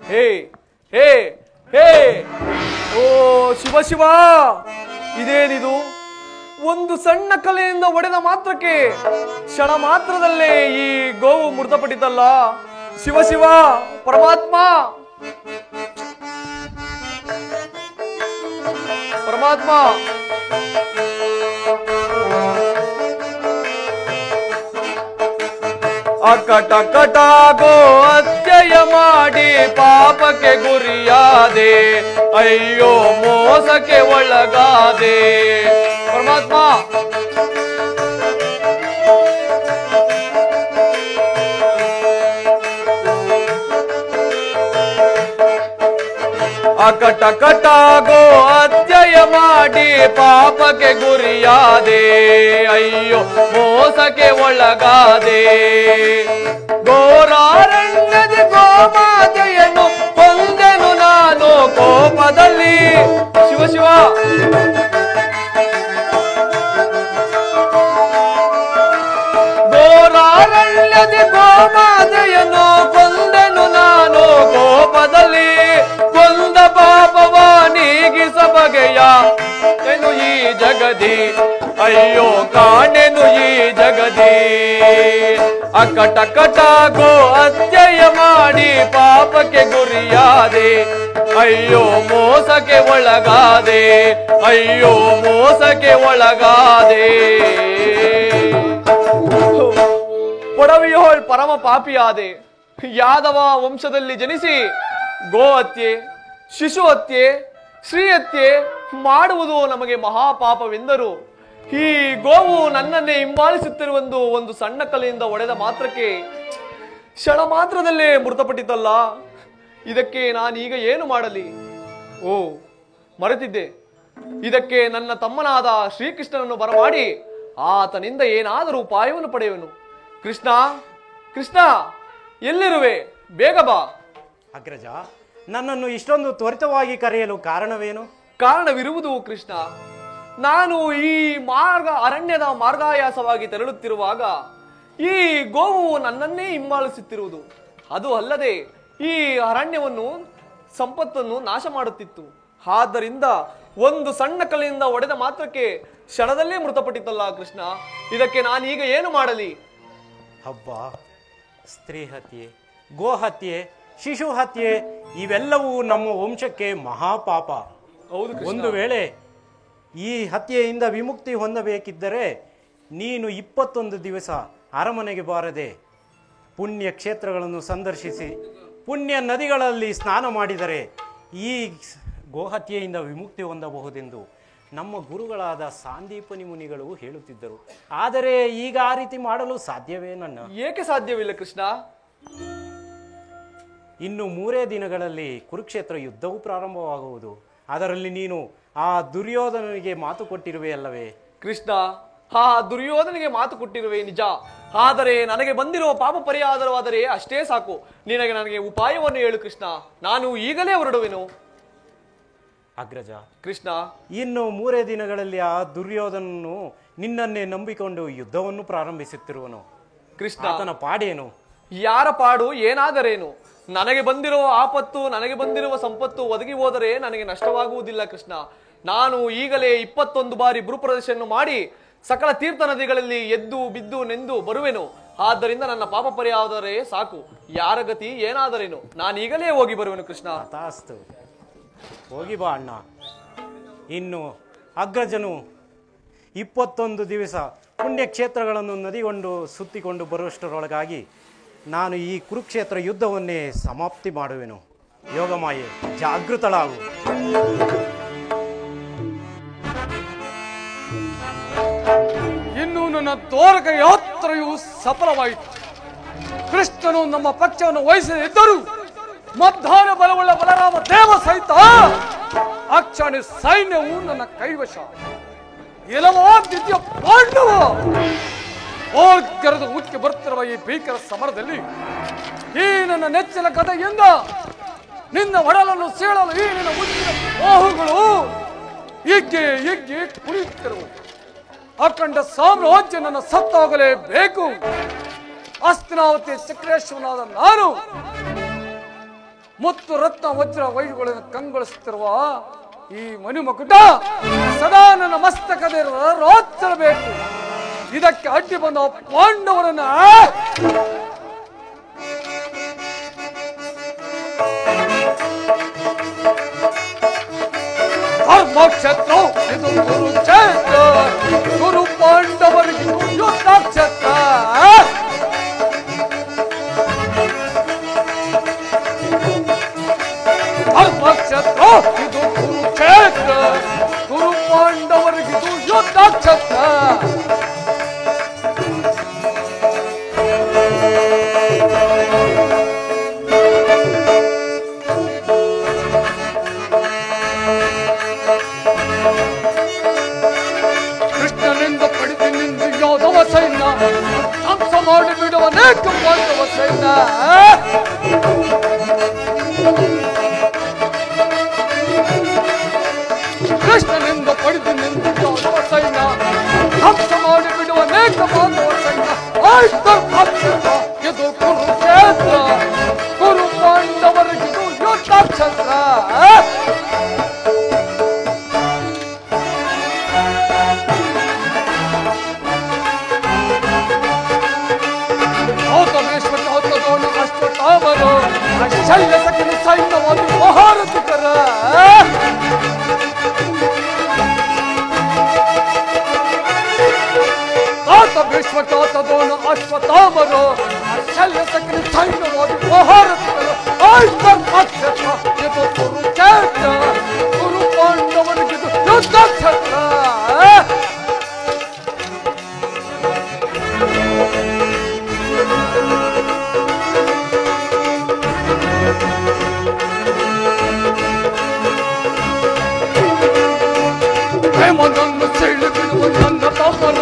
Speaker 3: ಹೇ ಹೇ ಹೇ, ಓ ಶಿವ ಶಿವ, ಇದೇನಿದು? ಒಂದು ಸಣ್ಣ ಕಲ್ಲಿನಿಂದ ಒಡೆದ ಮಾತ್ರಕ್ಕೆ ಕ್ಷಣ ಮಾತ್ರದಲ್ಲೇ ಈ ಗೋವು ಮೃತಪಟ್ಟಿದ್ದಲ್ಲ. ಶಿವ ಶಿವ, ಪರಮಾತ್ಮ ಪರಮಾತ್ಮ. ಅಕಟ ಗೋ ಅತ್ಯಯ ಮಾಡಿ ಪಾಪಕ್ಕೆ ಗುರಿಯಾದೆ, ಅಯ್ಯೋ ಮೋಸಕ್ಕೆ ಒಳಗಾದೆ. ಪರಮಾತ್ಮ, ಅಕಟ ಗೋ ಅತ್ಯಯ ಮಾಡಿ ಪಾಪಕ್ಕೆ ಗುರಿಯಾದೆ, ಅಯ್ಯೋ ಮೋಸಕ್ಕೆ ಒಳಗಾದೆ. ಘೋರಾರಣ್ಯದ ಗೋಮಾತೆಯನ್ನು ಕೊಂದೆನು ನಾನು ಕೋಪದಲ್ಲಿ. ಶಿವ ಶಿವ, ಘೋರಾರಣ್ಯದ ಗೋಮಾತೆಯನ್ನು ಕೊಂದೆನು ನಾನು ಕೋಪದಲ್ಲಿ. ಕೊಂದ ಪಾಪವ ನೀಗಿಸ ಬಗೆಯ ಎನು ಈ ಜಗದಿ, ಅಯ್ಯೋ ಕಾಣೆನು ಈ ಜಗದಿ. ಅಕಟ ಗೋ ಅತ್ಯಯ ಮಾಡಿ ಪಾಪಕ್ಕೆ ಗುರಿಯಾದೆ, ಅಯ್ಯೋ ಮೋಸಕ್ಕೆ ಒಳಗಾದೆ, ಅಯ್ಯೋ ಮೋಸಕ್ಕೆ ಒಳಗಾದೆ. ಪೊಡವಿಯೋಳ್ ಪರಮ ಪಾಪಿಯಾದೆ. ಯಾದವ ವಂಶದಲ್ಲಿ ಜನಿಸಿ ಗೋ ಹತ್ಯೆ, ಶಿಶು ಹತ್ಯೆ, ಶ್ರೀ ಹತ್ಯೆ ಮಾಡುವುದು ನಮಗೆ ಮಹಾಪಾಪವೆಂದರು. ಈ ಗೋವು ನನ್ನನ್ನೇ ಹಿಂಬಾಲಿಸುತ್ತಿರುವ ಒಂದು ಸಣ್ಣ ಕಲ್ಲಿನಿಂದ ಒಡೆದ ಮಾತ್ರಕ್ಕೆ ಕ್ಷಣ ಮಾತ್ರದಲ್ಲೇ ಮೃತಪಟ್ಟಿತಲ್ಲ. ಇದಕ್ಕೆ ನಾನೀಗ ಏನು ಮಾಡಲಿ? ಓ, ಮರೆತಿದ್ದೆ. ಇದಕ್ಕೆ ನನ್ನ ತಮ್ಮನಾದ ಶ್ರೀಕೃಷ್ಣನನ್ನು ಬರಮಾಡಿ ಆತನಿಂದ ಏನಾದರೂ ಉಪಾಯವನ್ನು ಪಡೆಯುವನು. ಕೃಷ್ಣ, ಕೃಷ್ಣ, ಎಲ್ಲಿರುವೆ? ಬೇಗ ಬಾ.
Speaker 1: ಅಗ್ರಜ, ನನ್ನನ್ನು ಇಷ್ಟೊಂದು ತ್ವರಿತವಾಗಿ ಕರೆಯಲು ಕಾರಣವೇನು?
Speaker 3: ಕಾರಣವಿರುವುದು ಕೃಷ್ಣ. ನಾನು ಈ ಅರಣ್ಯದ ಮಾರ್ಗಾಯಾಸವಾಗಿ ತೆರಳುತ್ತಿರುವಾಗ ಈ ಗೋವು ನನ್ನನ್ನೇ ಹಿಂಬಾಲಿಸುತ್ತಿರುವುದು. ಅದು ಅಲ್ಲದೆ ಈ ಅರಣ್ಯವನ್ನು, ಸಂಪತ್ತನ್ನು ನಾಶ ಮಾಡುತ್ತಿತ್ತು. ಆದ್ದರಿಂದ ಒಂದು ಸಣ್ಣ ಕಲ್ಲಿನಿಂದ ಹೊಡೆದ ಮಾತ್ರಕ್ಕೆ ಕ್ಷಣದಲ್ಲೇ ಮೃತಪಟ್ಟಿತ್ತಲ್ಲ ಕೃಷ್ಣ. ಇದಕ್ಕೆ ನಾನೀಗ ಏನು ಮಾಡಲಿ?
Speaker 1: ಹಬ್ಬ, ಸ್ತ್ರೀ ಹತ್ಯೆ, ಗೋಹತ್ಯೆ, ಶಿಶು ಹತ್ಯೆ ಇವೆಲ್ಲವೂ ನಮ್ಮ ವಂಶಕ್ಕೆ ಮಹಾಪಾಪ.
Speaker 3: ಹೌದು.
Speaker 1: ಒಂದು ವೇಳೆ ಈ ಹತ್ಯೆಯಿಂದ ವಿಮುಕ್ತಿ ಹೊಂದಬೇಕಿದ್ದರೆ ನೀನು 21 ದಿವಸ ಅರಮನೆಗೆ ಬಾರದೆ ಪುಣ್ಯ ಕ್ಷೇತ್ರಗಳನ್ನು ಸಂದರ್ಶಿಸಿ ಪುಣ್ಯ ನದಿಗಳಲ್ಲಿ ಸ್ನಾನ ಮಾಡಿದರೆ ಈ ಗೋಹತ್ಯೆಯಿಂದ ವಿಮುಕ್ತಿ ಹೊಂದಬಹುದೆಂದು ನಮ್ಮ ಗುರುಗಳಾದ ಸಾಂದೀಪನಿ ಮುನಿಗಳು ಹೇಳುತ್ತಿದ್ದರು. ಆದರೆ ಈಗ ಆ ರೀತಿ ಮಾಡಲು ಸಾಧ್ಯವೇ?
Speaker 3: ಏಕೆ ಸಾಧ್ಯವಿಲ್ಲ ಕೃಷ್ಣ?
Speaker 1: ಇನ್ನು 3 ದಿನಗಳಲ್ಲಿ ಕುರುಕ್ಷೇತ್ರ ಯುದ್ಧವು ಪ್ರಾರಂಭವಾಗುವುದು. ಅದರಲ್ಲಿ ನೀನು ಆ ದುರ್ಯೋಧನನಿಗೆ ಮಾತು ಕೊಟ್ಟಿರುವೆ ಅಲ್ಲವೇ?
Speaker 3: ಕೃಷ್ಣ, ಆ ದುರ್ಯೋಧನಿಗೆ ಮಾತು ಕೊಟ್ಟಿರುವೆ ನಿಜ. ಆದರೆ ನನಗೆ ಬಂದಿರುವ ಪಾಪ ಪರಿಹಾರವಾದರೆ ಅಷ್ಟೇ ಸಾಕು. ನನಗೆ ಉಪಾಯವನ್ನು ಹೇಳು ಕೃಷ್ಣ. ನಾನು ಈಗಲೇ ಹೊರಡುವೆನು.
Speaker 1: ಅಗ್ರಜ,
Speaker 3: ಕೃಷ್ಣ,
Speaker 1: ಇನ್ನು 3 ದಿನಗಳಲ್ಲಿ ಆ ದುರ್ಯೋಧನನು ನಿನ್ನನ್ನೇ ನಂಬಿಕೊಂಡು ಯುದ್ಧವನ್ನು ಪ್ರಾರಂಭಿಸುತ್ತಿರುವನು.
Speaker 3: ಕೃಷ್ಣ,
Speaker 1: ಆತನ ಪಾಡೇನು?
Speaker 3: ಯಾರ ಪಾಡು ಏನಾದರೇನು? ನನಗೆ ಬಂದಿರುವ ಆಪತ್ತು, ನನಗೆ ಬಂದಿರುವ ಸಂಪತ್ತು ಒದಗಿ ಹೋದರೆ ನನಗೆ ನಷ್ಟವಾಗುವುದಿಲ್ಲ ಕೃಷ್ಣ. ನಾನು ಈಗಲೇ 21 ಬಾರಿ ಭೂಪ್ರದರ್ಶನ ಮಾಡಿ ಸಕಲ ತೀರ್ಥ ನದಿಗಳಲ್ಲಿ ಎದ್ದು ಬಿದ್ದು ನೆಂದು ಬರುವೆನು. ಆದ್ದರಿಂದ ನನ್ನ ಪಾಪ ಪರಿಹಾರದರೆ ಸಾಕು. ಯಾರ ಗತಿ ಏನಾದರೇನು? ನಾನು ಈಗಲೇ ಹೋಗಿ ಬರುವೆನು ಕೃಷ್ಣ.
Speaker 1: ತಾಸ್ತು, ಹೋಗಿ ಬಾ ಅಣ್ಣ. ಇನ್ನು ಅಗ್ರಜನು 21 ದಿವಸ ಪುಣ್ಯಕ್ಷೇತ್ರಗಳನ್ನು ನದಿಗೊಂಡು ಸುತ್ತಿಕೊಂಡು ಬರುವಷ್ಟರೊಳಗಾಗಿ ನಾನು ಈ ಕುರುಕ್ಷೇತ್ರ ಯುದ್ಧವನ್ನೇ ಸಮಾಪ್ತಿ ಮಾಡುವೆನು. ಯೋಗಮಾಯೆ, ಜಾಗೃತಳಾಗು.
Speaker 6: ಇನ್ನು ನನ್ನ ದ್ವಾರಕ ಯಾತ್ರೆಯು ಸಫಲವಾಯಿತು. ಕೃಷ್ಣನು ನಮ್ಮ ಪಕ್ಷವನ್ನು ವಹಿಸದಿದ್ದರೂ ಮಧ್ಯಾಹ್ನ ಬಲವುಳ್ಳ ಬಲರಾಮ ದೇವ ಸಹಿತ ಅಕ್ಷಾಣಿ ಸೈನ್ಯವು ನನ್ನ ಕೈವಶ. ಇಲವಾದ್ಯ ಪಾಂಡವ ಓರ್ಗರದ ಮುಖ್ಯ ಬರ್ತಿರುವ ಈ ಭೀಕರ ಸಮರದಲ್ಲಿ ಈ ನನ್ನ ನೆಚ್ಚಿನ ಕಥೆಯಿಂದ ನಿನ್ನ ಒಡಲನ್ನು ಸೀಳಲು ಈ ನಿನ್ನ ಮುಚ್ಚಿನ ಬಾಹುಗಳು ಹಿಗ್ಗಿ ಹಿಗ್ಗಿ ಕುಣಿಯುತ್ತಿರುವು. ಅಖಂಡ ಸಾಮ್ರಾಜ್ಯ ನನ್ನ ಸತ್ತಾಗಲೇಬೇಕು. ಹಸ್ತಿನಾವತಿ ಚಕ್ರೇಶ್ವರನಾದ ನಾನು ಮುತ್ತು ರತ್ನ ವಜ್ರ ವೈರುಗಳನ್ನು ಕಂಗೊಳಿಸುತ್ತಿರುವ ಈ ಮನುಮಕುಟ ಸದಾ ನನ್ನ ಮಸ್ತಕದ ರೋಚರಬೇಕು. ಇದಕ್ಕೆ ಅಡ್ಡಿ ಬಂದ ಪಾಂಡವರನ್ನ ಧರ್ಮಕ್ಷೇತ್ರ ಇದು ಕುರುಕ್ಷೇತ್ರ, ಗುರು ಪಾಂಡವರಿಗೆ ಯುದ್ಧ ಕ್ಷೇತ್ರ. ಧರ್ಮಕ್ಷೇತ್ರ ಇದು ಕುರುಕ್ಷೇತ್ರ, ಗುರು ಪಾಂಡವರಿಗೆ ಯುದ್ಧ ಕ್ಷೇತ್ರ. ಕೃಷ್ಣನಿಂದ ಪಡೆದಿನಿಂದ ಯೋಧವ ಸೈನ್ಯ ಧ್ವಂಸ ಮಾಡಿ ಬಿಡುವ ಅನೇಕ ಪಾಂಡವ ಸೈನ್ಯ. ಕೃಷ್ಣನಿಂದ ಪಡೆದಿನಿಂದ ಯೋಧವ ಸೈನ್ಯ ಧ್ವಂಸ ಮಾಡಿ ಬಿಡುವ ಅನೇಕ ಪಾಂಡವ ಸೈನ್ಯ. ಇದು ಕುರುಕ್ಷೇತ್ರ, ಗುರು ಪಾಂಡವರಿಗಿದು ಯುದ್ಧ ಕ್ಷೇತ್ರ. ಅಶ್ವತ್ಥಾಮರು ಶಲ್ಯ ಸಕಿನ ಸೈನ್ಯವನ್ನು ಮಹಾರಥಿಕರ. ಭೀಷ್ಮಕಾತದೋನು ಅಶ್ವತ್ಥಾಮರು ಶಲ್ಯ ಸಕಿನ ಸೈನ್ಯವನ್ನು ಮಹಾರಥಿಕರು. ಇದು ಕುರುಕ್ಷೇತ್ರ, ಗುರು ಪಾಂಡವರಿಗಿದು ಯುದ್ಧ ಕ್ಷೇತ್ರ. ಪ್ರೇಮನನ್ನು ಸೆಳೆದು ಬಿಡುವ ನನ್ನ ತಮ್ಮನ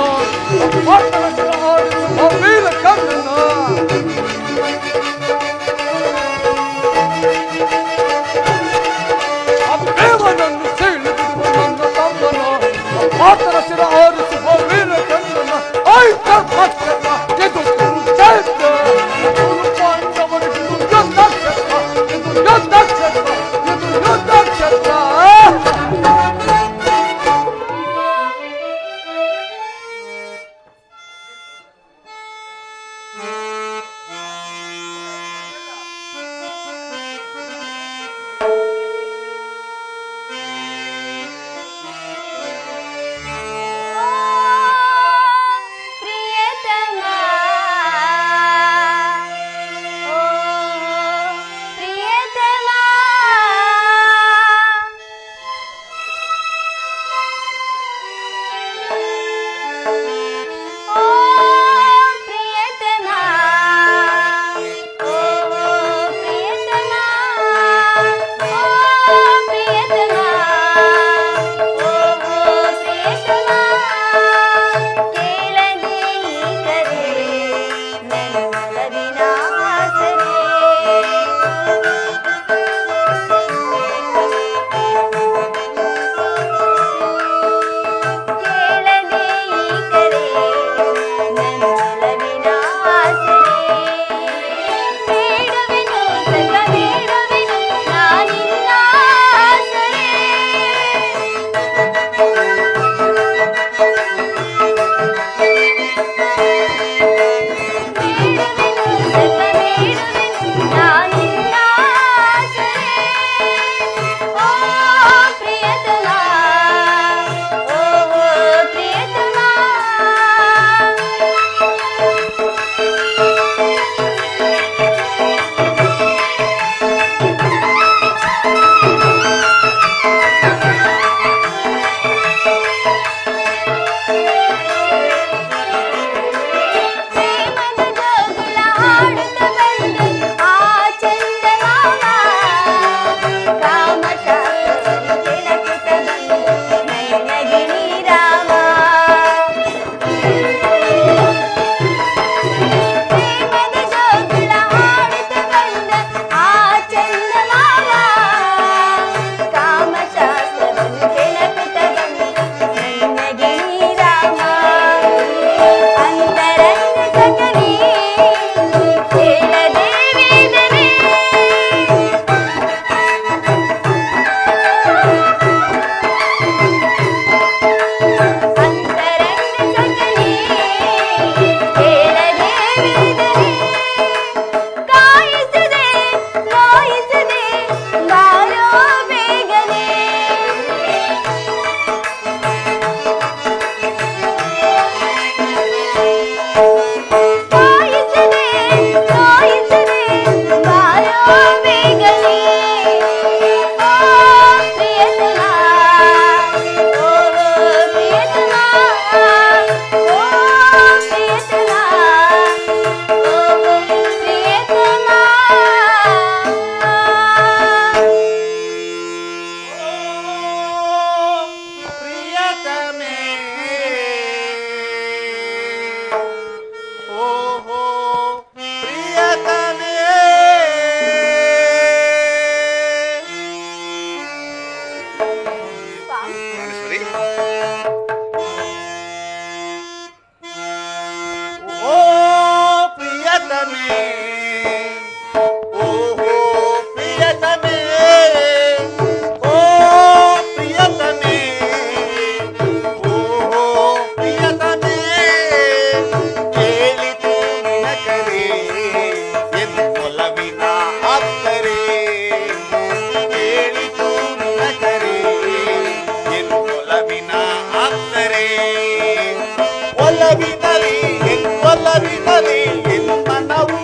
Speaker 7: ಒಲವಿನಲಿ ಎನ್ ಮನವು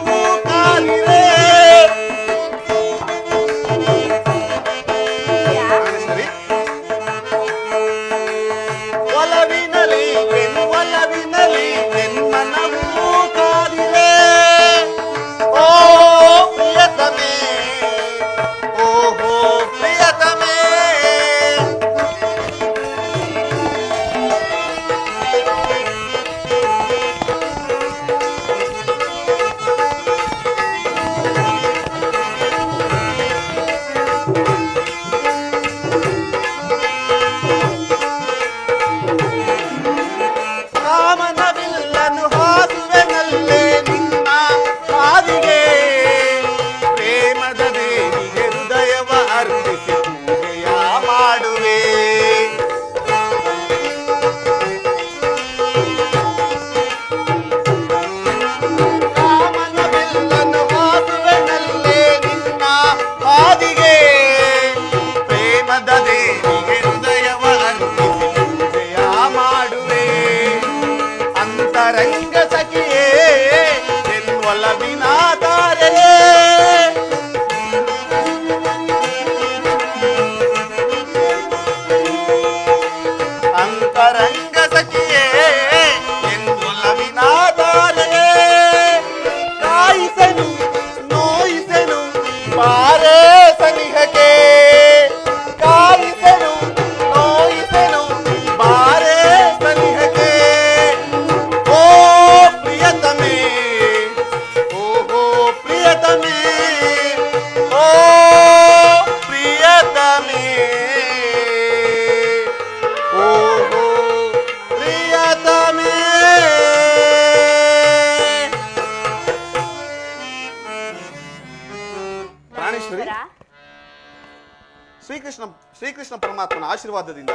Speaker 7: ಶ್ರೀಕೃಷ್ಣ ಪರಮಾತ್ಮನ ಆಶೀರ್ವಾದದಿಂದ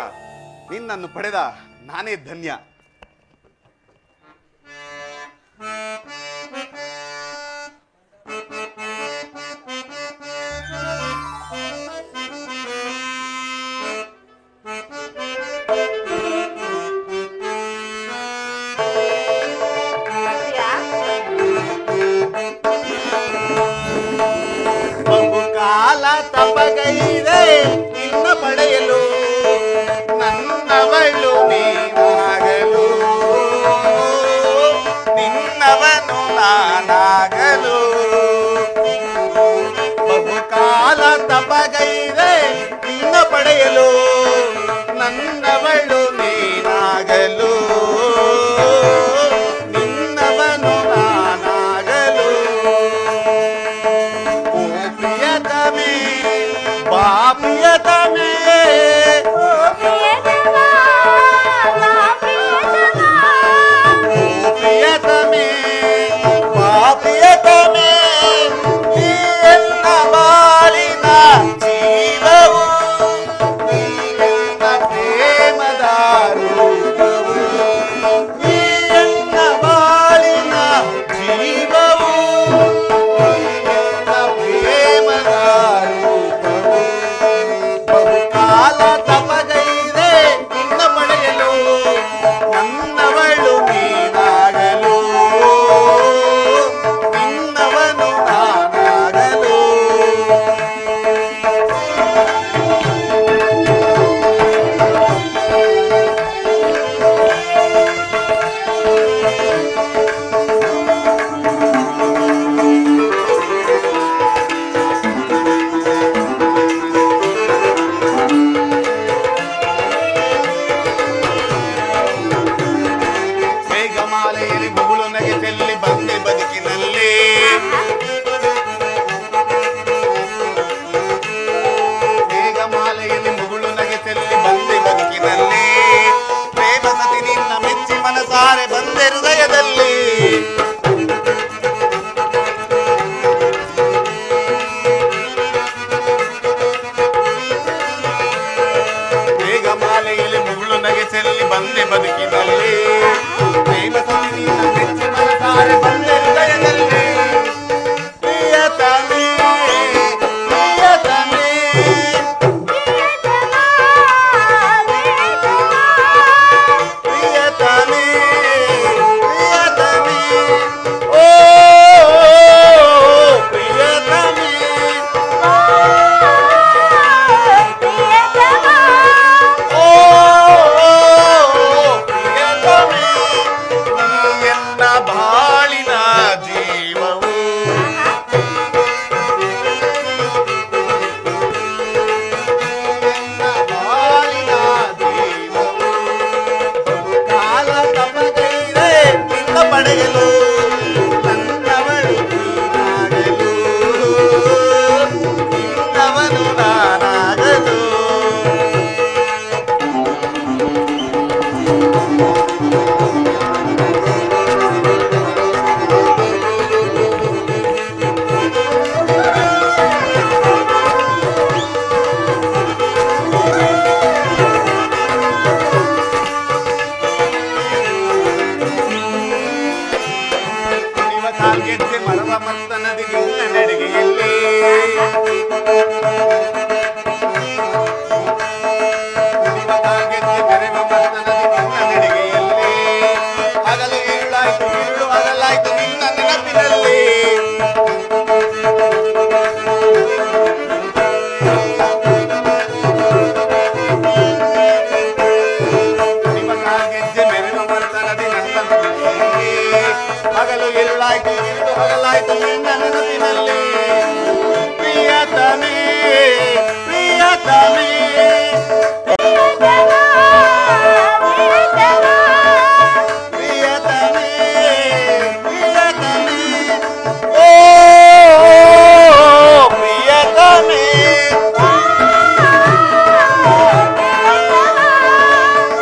Speaker 7: ನಿನ್ನನ್ನು ಪಡೆದ ನಾನೇ ಧನ್ಯ.
Speaker 8: ಬಹುಕಾಲ ತಪಗೈದೆ ನಿನ್ನ ಪಡೆಯಲು, ನನ್ನವಳು ನೀನಾಗಲು, ನಿನ್ನವನು ನಾನಾಗಲು. ಬಹುಕಾಲ ತಪಗೈದೆ ನಿನ್ನ ಪಡೆಯಲು, ನನ್ನವಳು ನೀನಾಗಲು, ನಿನ್ನವನು ನಾನಾಗಲು. ಓ ಪ್ರಿಯತಮೇ ಬಾ ಪ್ರಿಯತಮೇ, ಪ್ರಿಯತಮೇ ಬಾ ಪ್ರಿಯತಮೇ, ನೀ ಎನ್ನ ಬಾಳಿನ ಜೀವವು, ನೀ ಎನ್ನ ಪ್ರೇಮದ ರೂಪವು, ನೀ ಎನ್ನ ಬಾಳಿನ ಜೀವವು, ನೀ ಎನ್ನ ಪ್ರೇಮದ ರೂಪವು. ಬಹುಕಾಲ ತಪಗೈದೆ ನಿನ್ನ ಪಡೆಯಲು, ನನ್ನವಳು ನೀನಾಗಲು, ನಿನ್ನವನು ನಾನಾಗಲು. ಮೇಘಮಾಲೆಯಲ್ಲಿ ಮುಗುಳು ನಗೆ ಚೆಲ್ಲಿ ಬಂದೆ ಬದುಕಿನಲ್ಲಿ, ಮೇಘಮಾಲೆಯಲ್ಲಿ ಮುಗುಳು ನಗೆ ಚೆಲ್ಲಿ ಬಂದೆ ಬದುಕಿನಲ್ಲಿ, ಪ್ರೇಮ ಸತಿ ನಿನ್ನ ಮೆಚ್ಚಿ ಮನಸಾರೆ ಬಂದೆ ಹೃದಯದಲ್ಲಿ. ಮೇಘಮಾಲೆಯಲ್ಲಿ ಮುಗುಳು ನಗೆ ಚೆಲ್ಲಿ ಬಂದೆ ಬದುಕಿನಲ್ಲಿ, ಪ್ರೇಮ ಸತಿ ನಿನ್ನ ಮೆಚ್ಚಿ ಮನಸಾರೆ ಬಂದೆ ಹೃದಯದಲ್ಲಿ. ಪ್ರಿಯತಮೇ ಪ್ರಿಯತಮೇ, ಪ್ರಿಯತಮೇ ಪ್ರಿಯತಮೇ, ಓ ಪ್ರಿಯತಮೇ, ಓ ಪ್ರಿಯತಮೇ, ನೀ ಎನ್ನ ಬಾಳಿನ ಜೀವವು, ಎನ್ನ ಬಾಳಿನ ಜೀವವು. ಬಹುಕಾಲ ತಪಗೈದೆ ನಿನ್ನ ಪಡೆಯಲು, ನನ್ನವಳು ನೀನಾಗಲು, ನಿನ್ನವನು ನಾನಾಗಲು. ಕುಣಿವ ಕಾಲ್ಗೆಜ್ಜೆ ಮರವ ಮತ್ತ ನದಿ ನಿನ್ನ ನಡಿಗೆಯಲ್ಲಿ, ಕುಣಿವ ಕಾಲ್ಗೆಜ್ಜೆ ಮೆರೆವ ಮತ್ತ ನದಿ ನಿನ್ನ ನಡಿಗೆಯಲ್ಲಿ, ಹಗಲು ഇരുಳಾಯ್ತು ഇരുಳು ಹಗಲಾಯ್ತು ನಿನ್ನ ನೆನಪಿನಲ್ಲಿ. ಕುಣಿವ ಕಾಲ್ಗೆಜ್ಜೆ ಮೆರೆವ ಮತ್ತ ನದಿ ನನ್ನ ನಡಿಗೆಯಲ್ಲಿ, ಹಗಲು ഇരുಳಾಯ್ತು ഇരുಳು ಹಗಲಾಯ್ತು ನಿನ್ನ ನೆನಪಿನಲ್ಲಿ. ಪ್ರಿಯತಮೇ ಪ್ರಿಯತಮೇ, ಪ್ರಿಯತಮೇ ಪ್ರಿಯತಮೇ, ಓ ಪ್ರಿಯತಮೇ,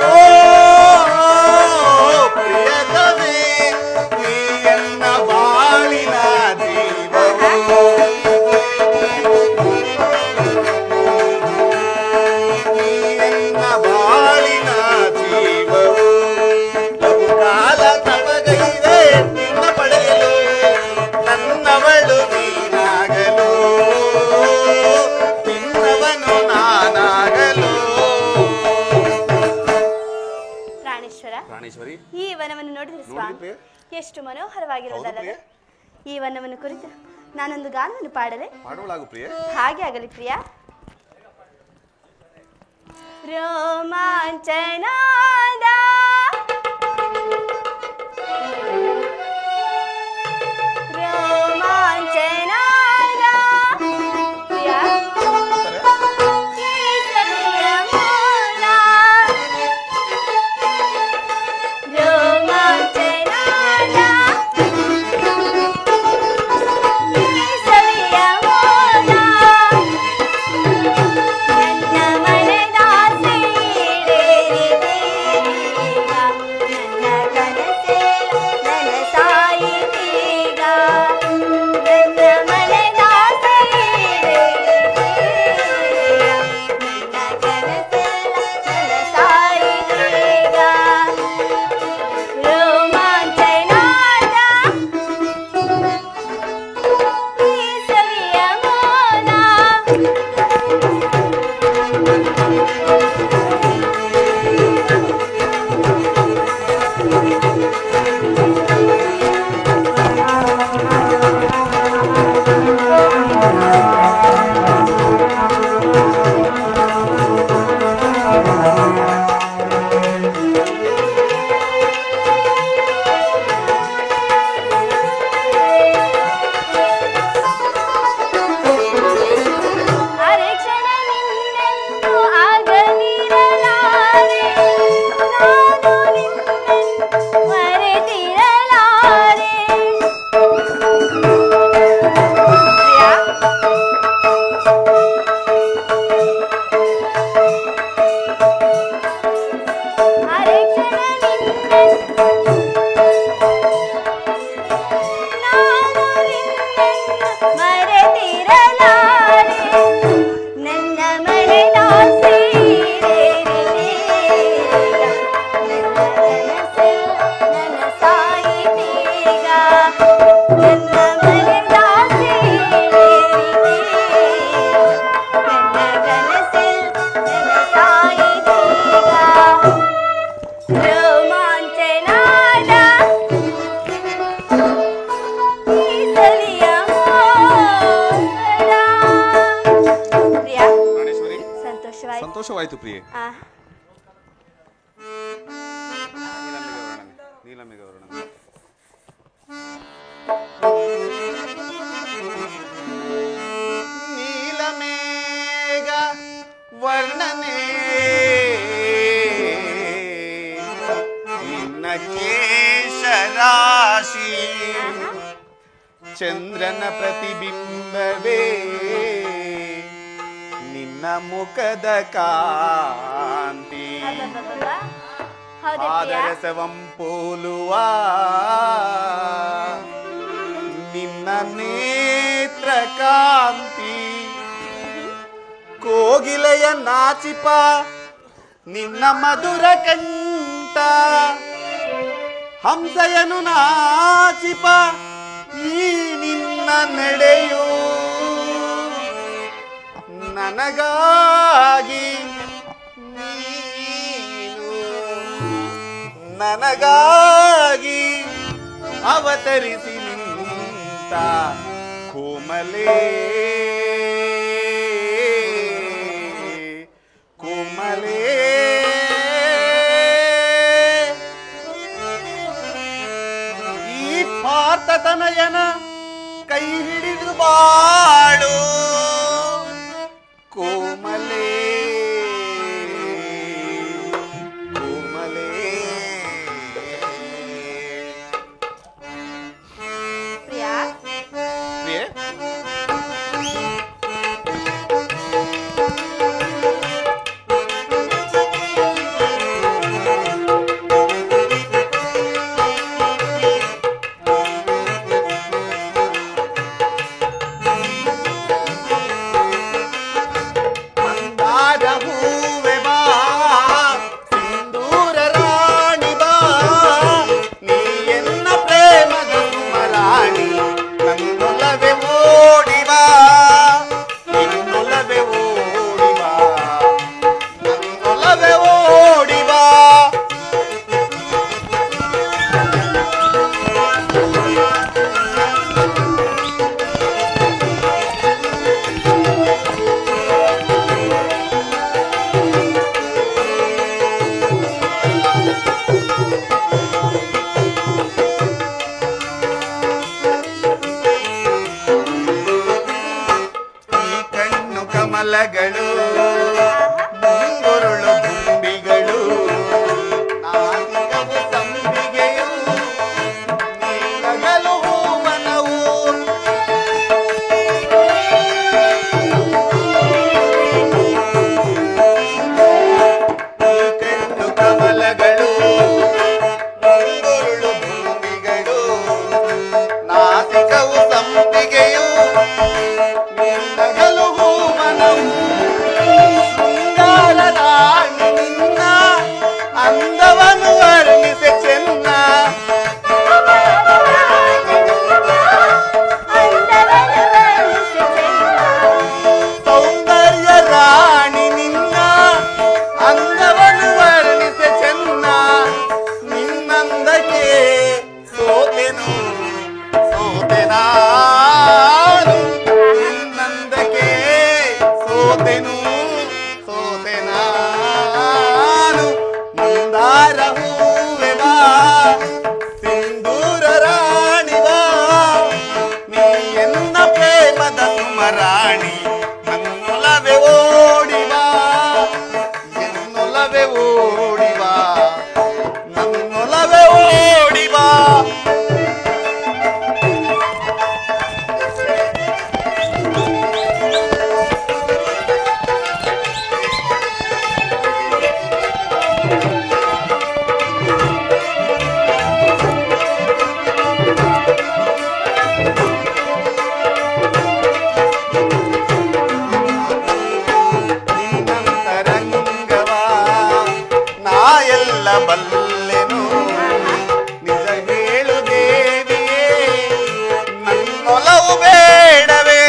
Speaker 8: ಓ ಪ್ರಿಯತಮೇ, ನೀ ಎನ್ನ ಬಾಳಿನ ಜೀವವು, ನಿನ್ನ ಪಡೆಯಲು ನನ್ನವಳು ನೀನಾಗಲು ನಿನ್ನವನು ನಾನಾಗಲು.
Speaker 2: ಪ್ರಾಣೇಶ್ವರಿ, ಈ ವನವನ್ನು ನೋಡಿದ್ರೆ ಸ್ವಾಮಿ ಎಷ್ಟು ಮನೋಹರವಾಗಿರುವುದಲ್ಲವೇ? ಈ ವನವನ್ನು ಕುರಿತು ನಾನೊಂದು ಗಾನವನ್ನು ಪಾಡಲೆ?
Speaker 8: ಮಾಡುವಳಾಗು ಪ್ರಿಯೆ.
Speaker 2: ಹಾಗೆ ಆಗಲಿ ಪ್ರಿಯ. ರೋಮಾಂಚನಾದ ರೋಮಾಂಚನಾದ ಪ್ರಿಯ
Speaker 8: ಸಂತೋಷವಾಯಿತು ಪ್ರಿಯೆ. ನೀಲಮೆ ಗೌರಣ ನೀಲಮೇಘ ವರ್ಣನೆ ನಿನ್ನ ಕೇಶರಾಶಿ ಚಂದ್ರನ ಪ್ರತಿಬಿಂಬವೇ ನಿನ್ನ ಮುಖದ ಕಾಂತಿ ಆದರಸವಂ ಪೋಲುವ ನಿನ್ನ ನೇತ್ರ ಕಾಂತಿ ಕೋಗಿಲೆಯ ನಾಚಿಪ ನಿನ್ನ ಮಧುರ ಕಂಠ ಹಂಸಯನು ನಾಚಿಪ ಈ ನಿನ್ನ ನಡೆಯು ನನಗಾಗಿ ನೀನು ನನಗಾಗಿ ಅವತರಿಸಿ ನಿಂತ ಕೋಮಲೇ ಕೋಮಲೇ ಈ ಪಾರ್ಥತನಯನ ಕೈ ಹಿಡಿದು ಬಾಳು ಕೋಮಲೇ ಕೋಮಲೇ
Speaker 2: ಪ್ರಿಯಾ
Speaker 8: ಪ್ರಿಯೆ ಪ್ರೇಮ ಕಮಲಗಳು ಮುಂಗುರುಳು ದುಂಬಿಗಳು ನಾಸಿಕವು ಸಂಪಿಗೆಯು ನೀಲಗಲು ಹೂವನವು ಕಣ್ಣು ಕಮಲಗಳು ಮುಂಗುರುಳು ದುಂಬಿಗಳು ನಾಸಿಕವು ಸಂಪಿಗೆಯು ನೀಲಗಲು ಹೂವನವು ಶೃಂಗಾರ ರಾಣಿ ನಿನ್ನ ಅಂದವನ್ನು ವರ್ಣಿಸೆ ಚೆನ್ನ ಸೌಂದರ್ಯ ರಾಣಿ ನಿನ್ನ ಅಂದವನ್ನು ವರ್ಣಿಸೆ ಚೆನ್ನ ನಿನ್ನಂದಕ್ಕೆ ಸೋತೆನು ಸೋತೆನಾನು ನಿನ್ನಂದಕ್ಕೆ ಸೋತೆನು ಸೋತೆನಾನು ಮಂದಾರ ಹೂವೆ ಬಾ ಸಿಂಧೂರ ರಾಣಿ ಬಾ ನೀ ಎನ್ನ ಪ್ರೇಮದ ಸುಮರಾಣಿ ನನ್ನೊಲವೇ ಓಡಿ ಬಾ ಎನ್ನೊಲವೇ ಓಡಿ ಬಾ ನನ್ನೊಲವೇ ಓಡಿ ಬಾ ನಿನ್ನಂತರಂಗವಾ ನಾ ಎಲ್ಲ ಬಲ್ಲೆನು ನಿಜ ಹೇಳು ದೇವಿಯೇ ನನ್ನೊಲವು ಬೇಡವೇ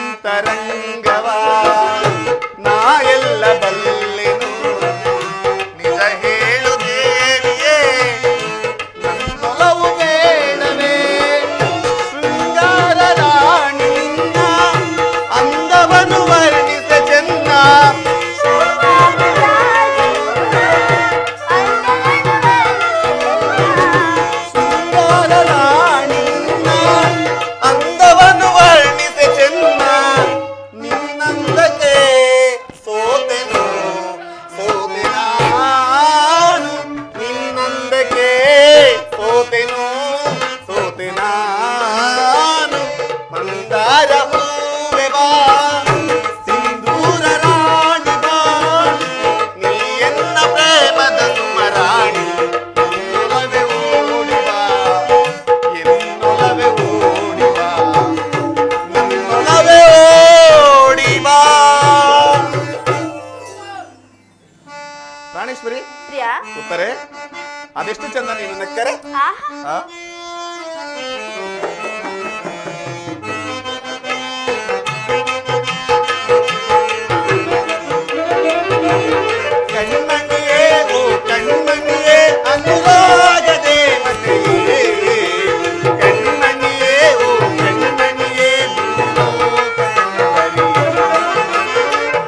Speaker 8: ನಿನ್ನಂತರಂಗವಾ ನಾ ಎಲ್ಲ ಬಲ್ಲೆನು ನಿಜ ಹೇಳು ದೇವಿಯೇ ನನ್ನೊಲವು ಬೇಡವೇ ಶೃಂಗಾರ ರಾಣಿ ನಿನ್ನ ಅಂದವನ್ನು ವರ್ಣಿಸೆ ಚೆನ್ನ ಶೃಂಗಾರ ರಾಣಿ ನಿನ್ನ ಅಂದವನ್ನು ವರ್ಣಿಸೆ ಚೆನ್ನ ನಿನ್ನಂದಕ್ಕೆ ಸೋತೆನು ಸೋತೆನಾನು ನಿನ್ನಂದಕ್ಕೆ ಸೋತೆನು ಸೋತೆನಾನು ಮಂದಾರ ಹೂವೆ ಬಾ ಸಿಂಧೂರ ರಾಣಿ ಬಾ ನೀ ಎನ್ನ ಪ್ರೇಮದ ಸುಮರಾಣಿ ಎನ್ನೊಲವೇ ಓಡಿ ಬಾ ಎನ್ನೊಲವೇ ಓಡಿ ಬಾ ನನ್ನೊಲವೇ ಓಡಿ ಬಾ ಪ್ರಾಣೇಶ್ವರಿ
Speaker 2: ಪ್ರಿಯಾ
Speaker 8: ಉತ್ತರೆ ಅದೆಷ್ಟು ಚಂದ ನೀನು ನಕ್ಕರೆ
Speaker 2: ಆಹಾ
Speaker 8: ಆ? ಕಣ್ಮಣಿಯೇ ಓ ಕಣ್ಮಣಿಯೇ ಅನುರಾಗ ದೇವತೆಯೇ ಕಣ್ಮಣಿಯೇ ಓ ಕಣ್ಮಣಿಯೇ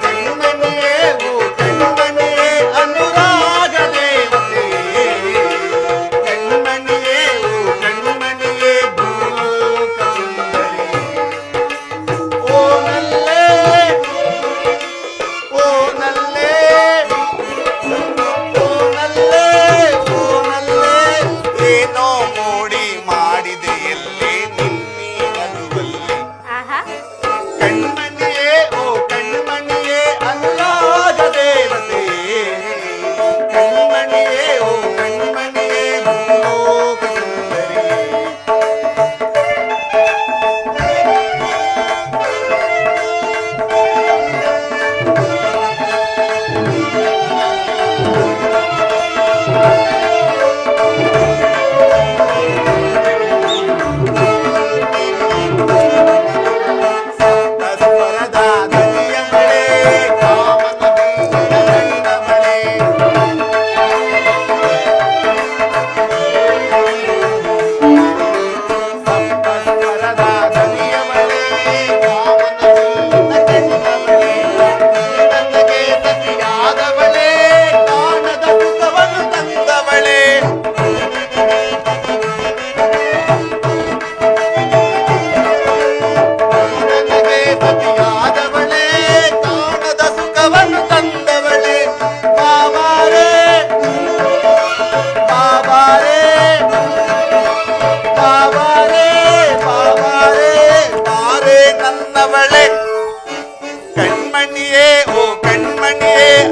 Speaker 8: ಕಣ್ಮಣಿಯೇ ಓ ಕಣ್ಮಣಿಯೇ ಅನುರಾಗ ದೇವತೆಯೇ ಕಣ್ಮಣಿಯೇ ಓ ಕಣ್ಮಣಿಯೇ ಭೂಲೋಕ ಸುಂದರಿ ಓ ನಲ್ಲೇ ಓ ನಲ್ಲೇ ಓ ನಲ್ಲೇ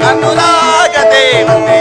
Speaker 8: ಅನುರಾಗ ದೇವತೆ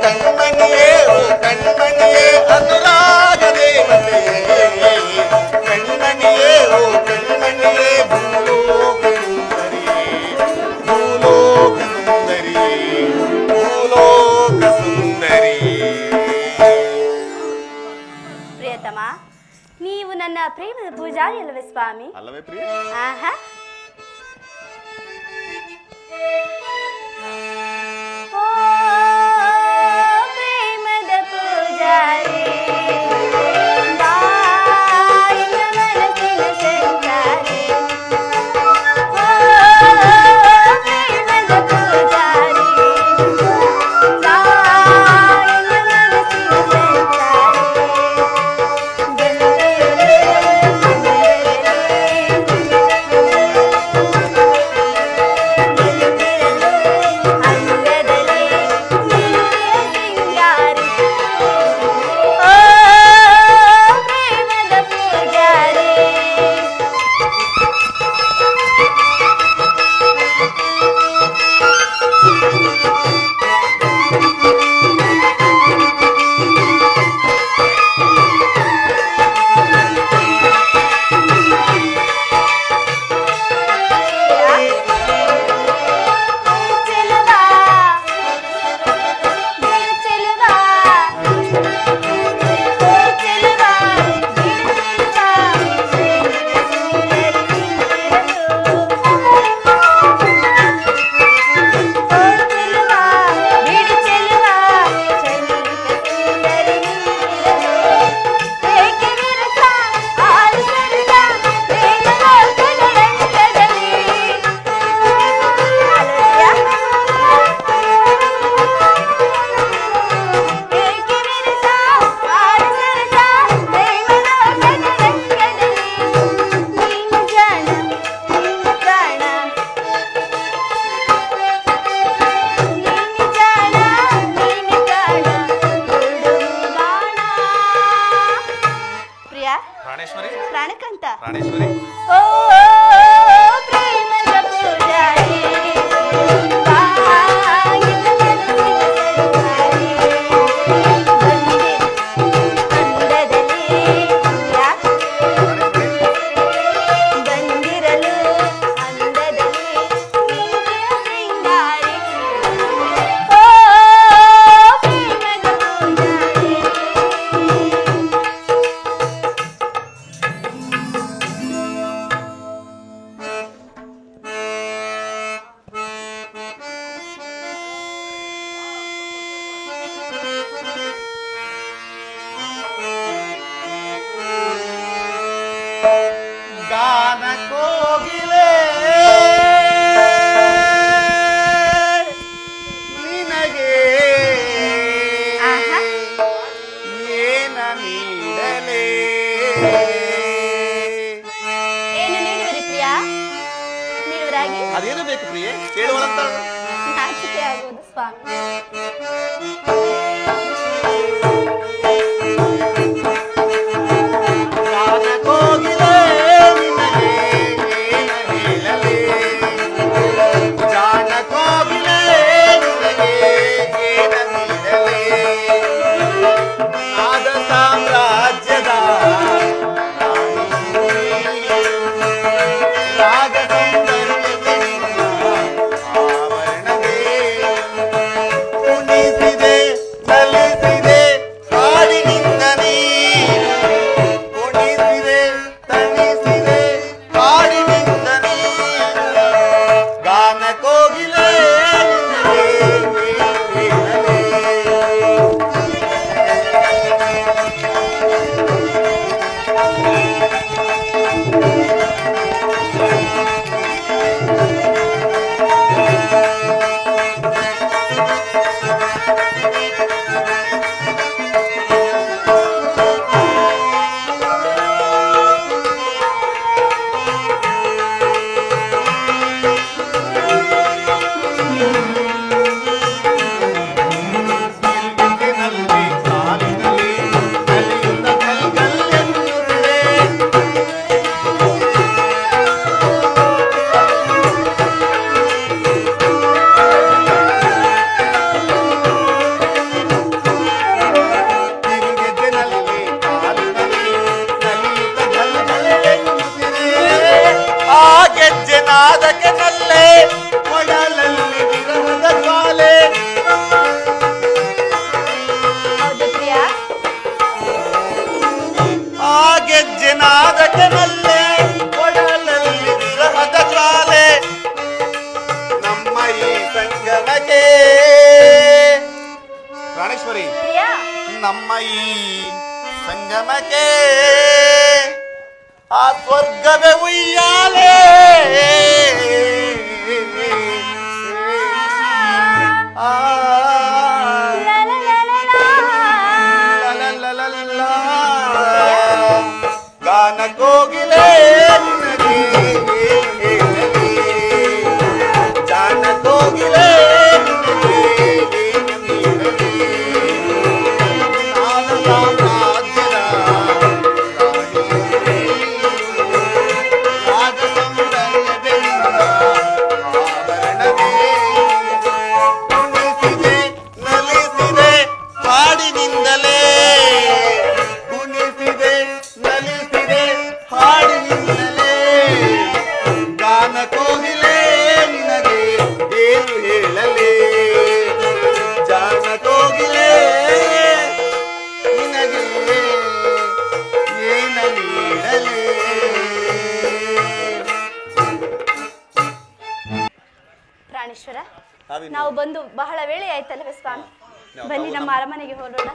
Speaker 8: ಕಣ್ಮಣಿಯೇ ಓ ಕಣ್ಮಣಿಯೇ ಭೂಲೋಕ ಸುಂದರಿ.
Speaker 2: ನೀವು ನನ್ನ ಪ್ರೇಮದ ಪೂಜಾರಿ ಅಲ್ಲವೇ ಸ್ವಾಮಿ?
Speaker 8: ಅಲ್ಲವೇ ಪ್ರಿಯ?
Speaker 2: ಆಹಾ. ಓ ಪ್ರೇಮದ ಪೂಜಾರಿ
Speaker 8: ಪ್ರಾಣೇಶ್ವರಿ
Speaker 2: ಓ ಪ್ರೇಮದ ಪೂಜಾರಿ ಬಂದಿರಲು ಅಂದದಲ್ಲಿ ಸಿಂಗಾರಿ ಓ ಪ್ರೇಮದ ಪೂಜಾರಿ.
Speaker 8: ಗಾನ ಕೋಗಿಲೆ ನಿನಗೆ ಏನ ನೀಡಲೇ?
Speaker 2: ಏನು ನೀಡುವರಿ ಪ್ರಿಯಾ? ನೀಡುವರಾಗಿ
Speaker 8: ಅದೇನು ಬೇಕು ಪ್ರಿಯೆ? ಕೇಳುವಂತ
Speaker 2: ನಾಚಿಕೆ ನಾಚಿಕೆಯಾಗುವುದು ಸ್ವಾಮಿ.
Speaker 8: ಪ್ರಾಣೇಶ್ವರಿ, ನಮ್ಮ ಈ ಸಂಗಮಕ್ಕೆ ಆ ಸ್ವರ್ಗವೇ ಉಯ್ಯಾಲೆ. ಗಾನ ಕೋಗಿಲೆ ಜಾನ ಕೋಗಿಲೆ
Speaker 2: ಪ್ರಾಣೇಶ್ವರ, ನಾವು ಬಂದು ಬಹಳ ವೇಳೆ ಆಯ್ತಲ್ಲವೇ ಸ್ವಾಮಿ? ಬನ್ನಿ ನಮ್ಮ ಅರಮನೆಗೆ ಹೊರಡೋಣ.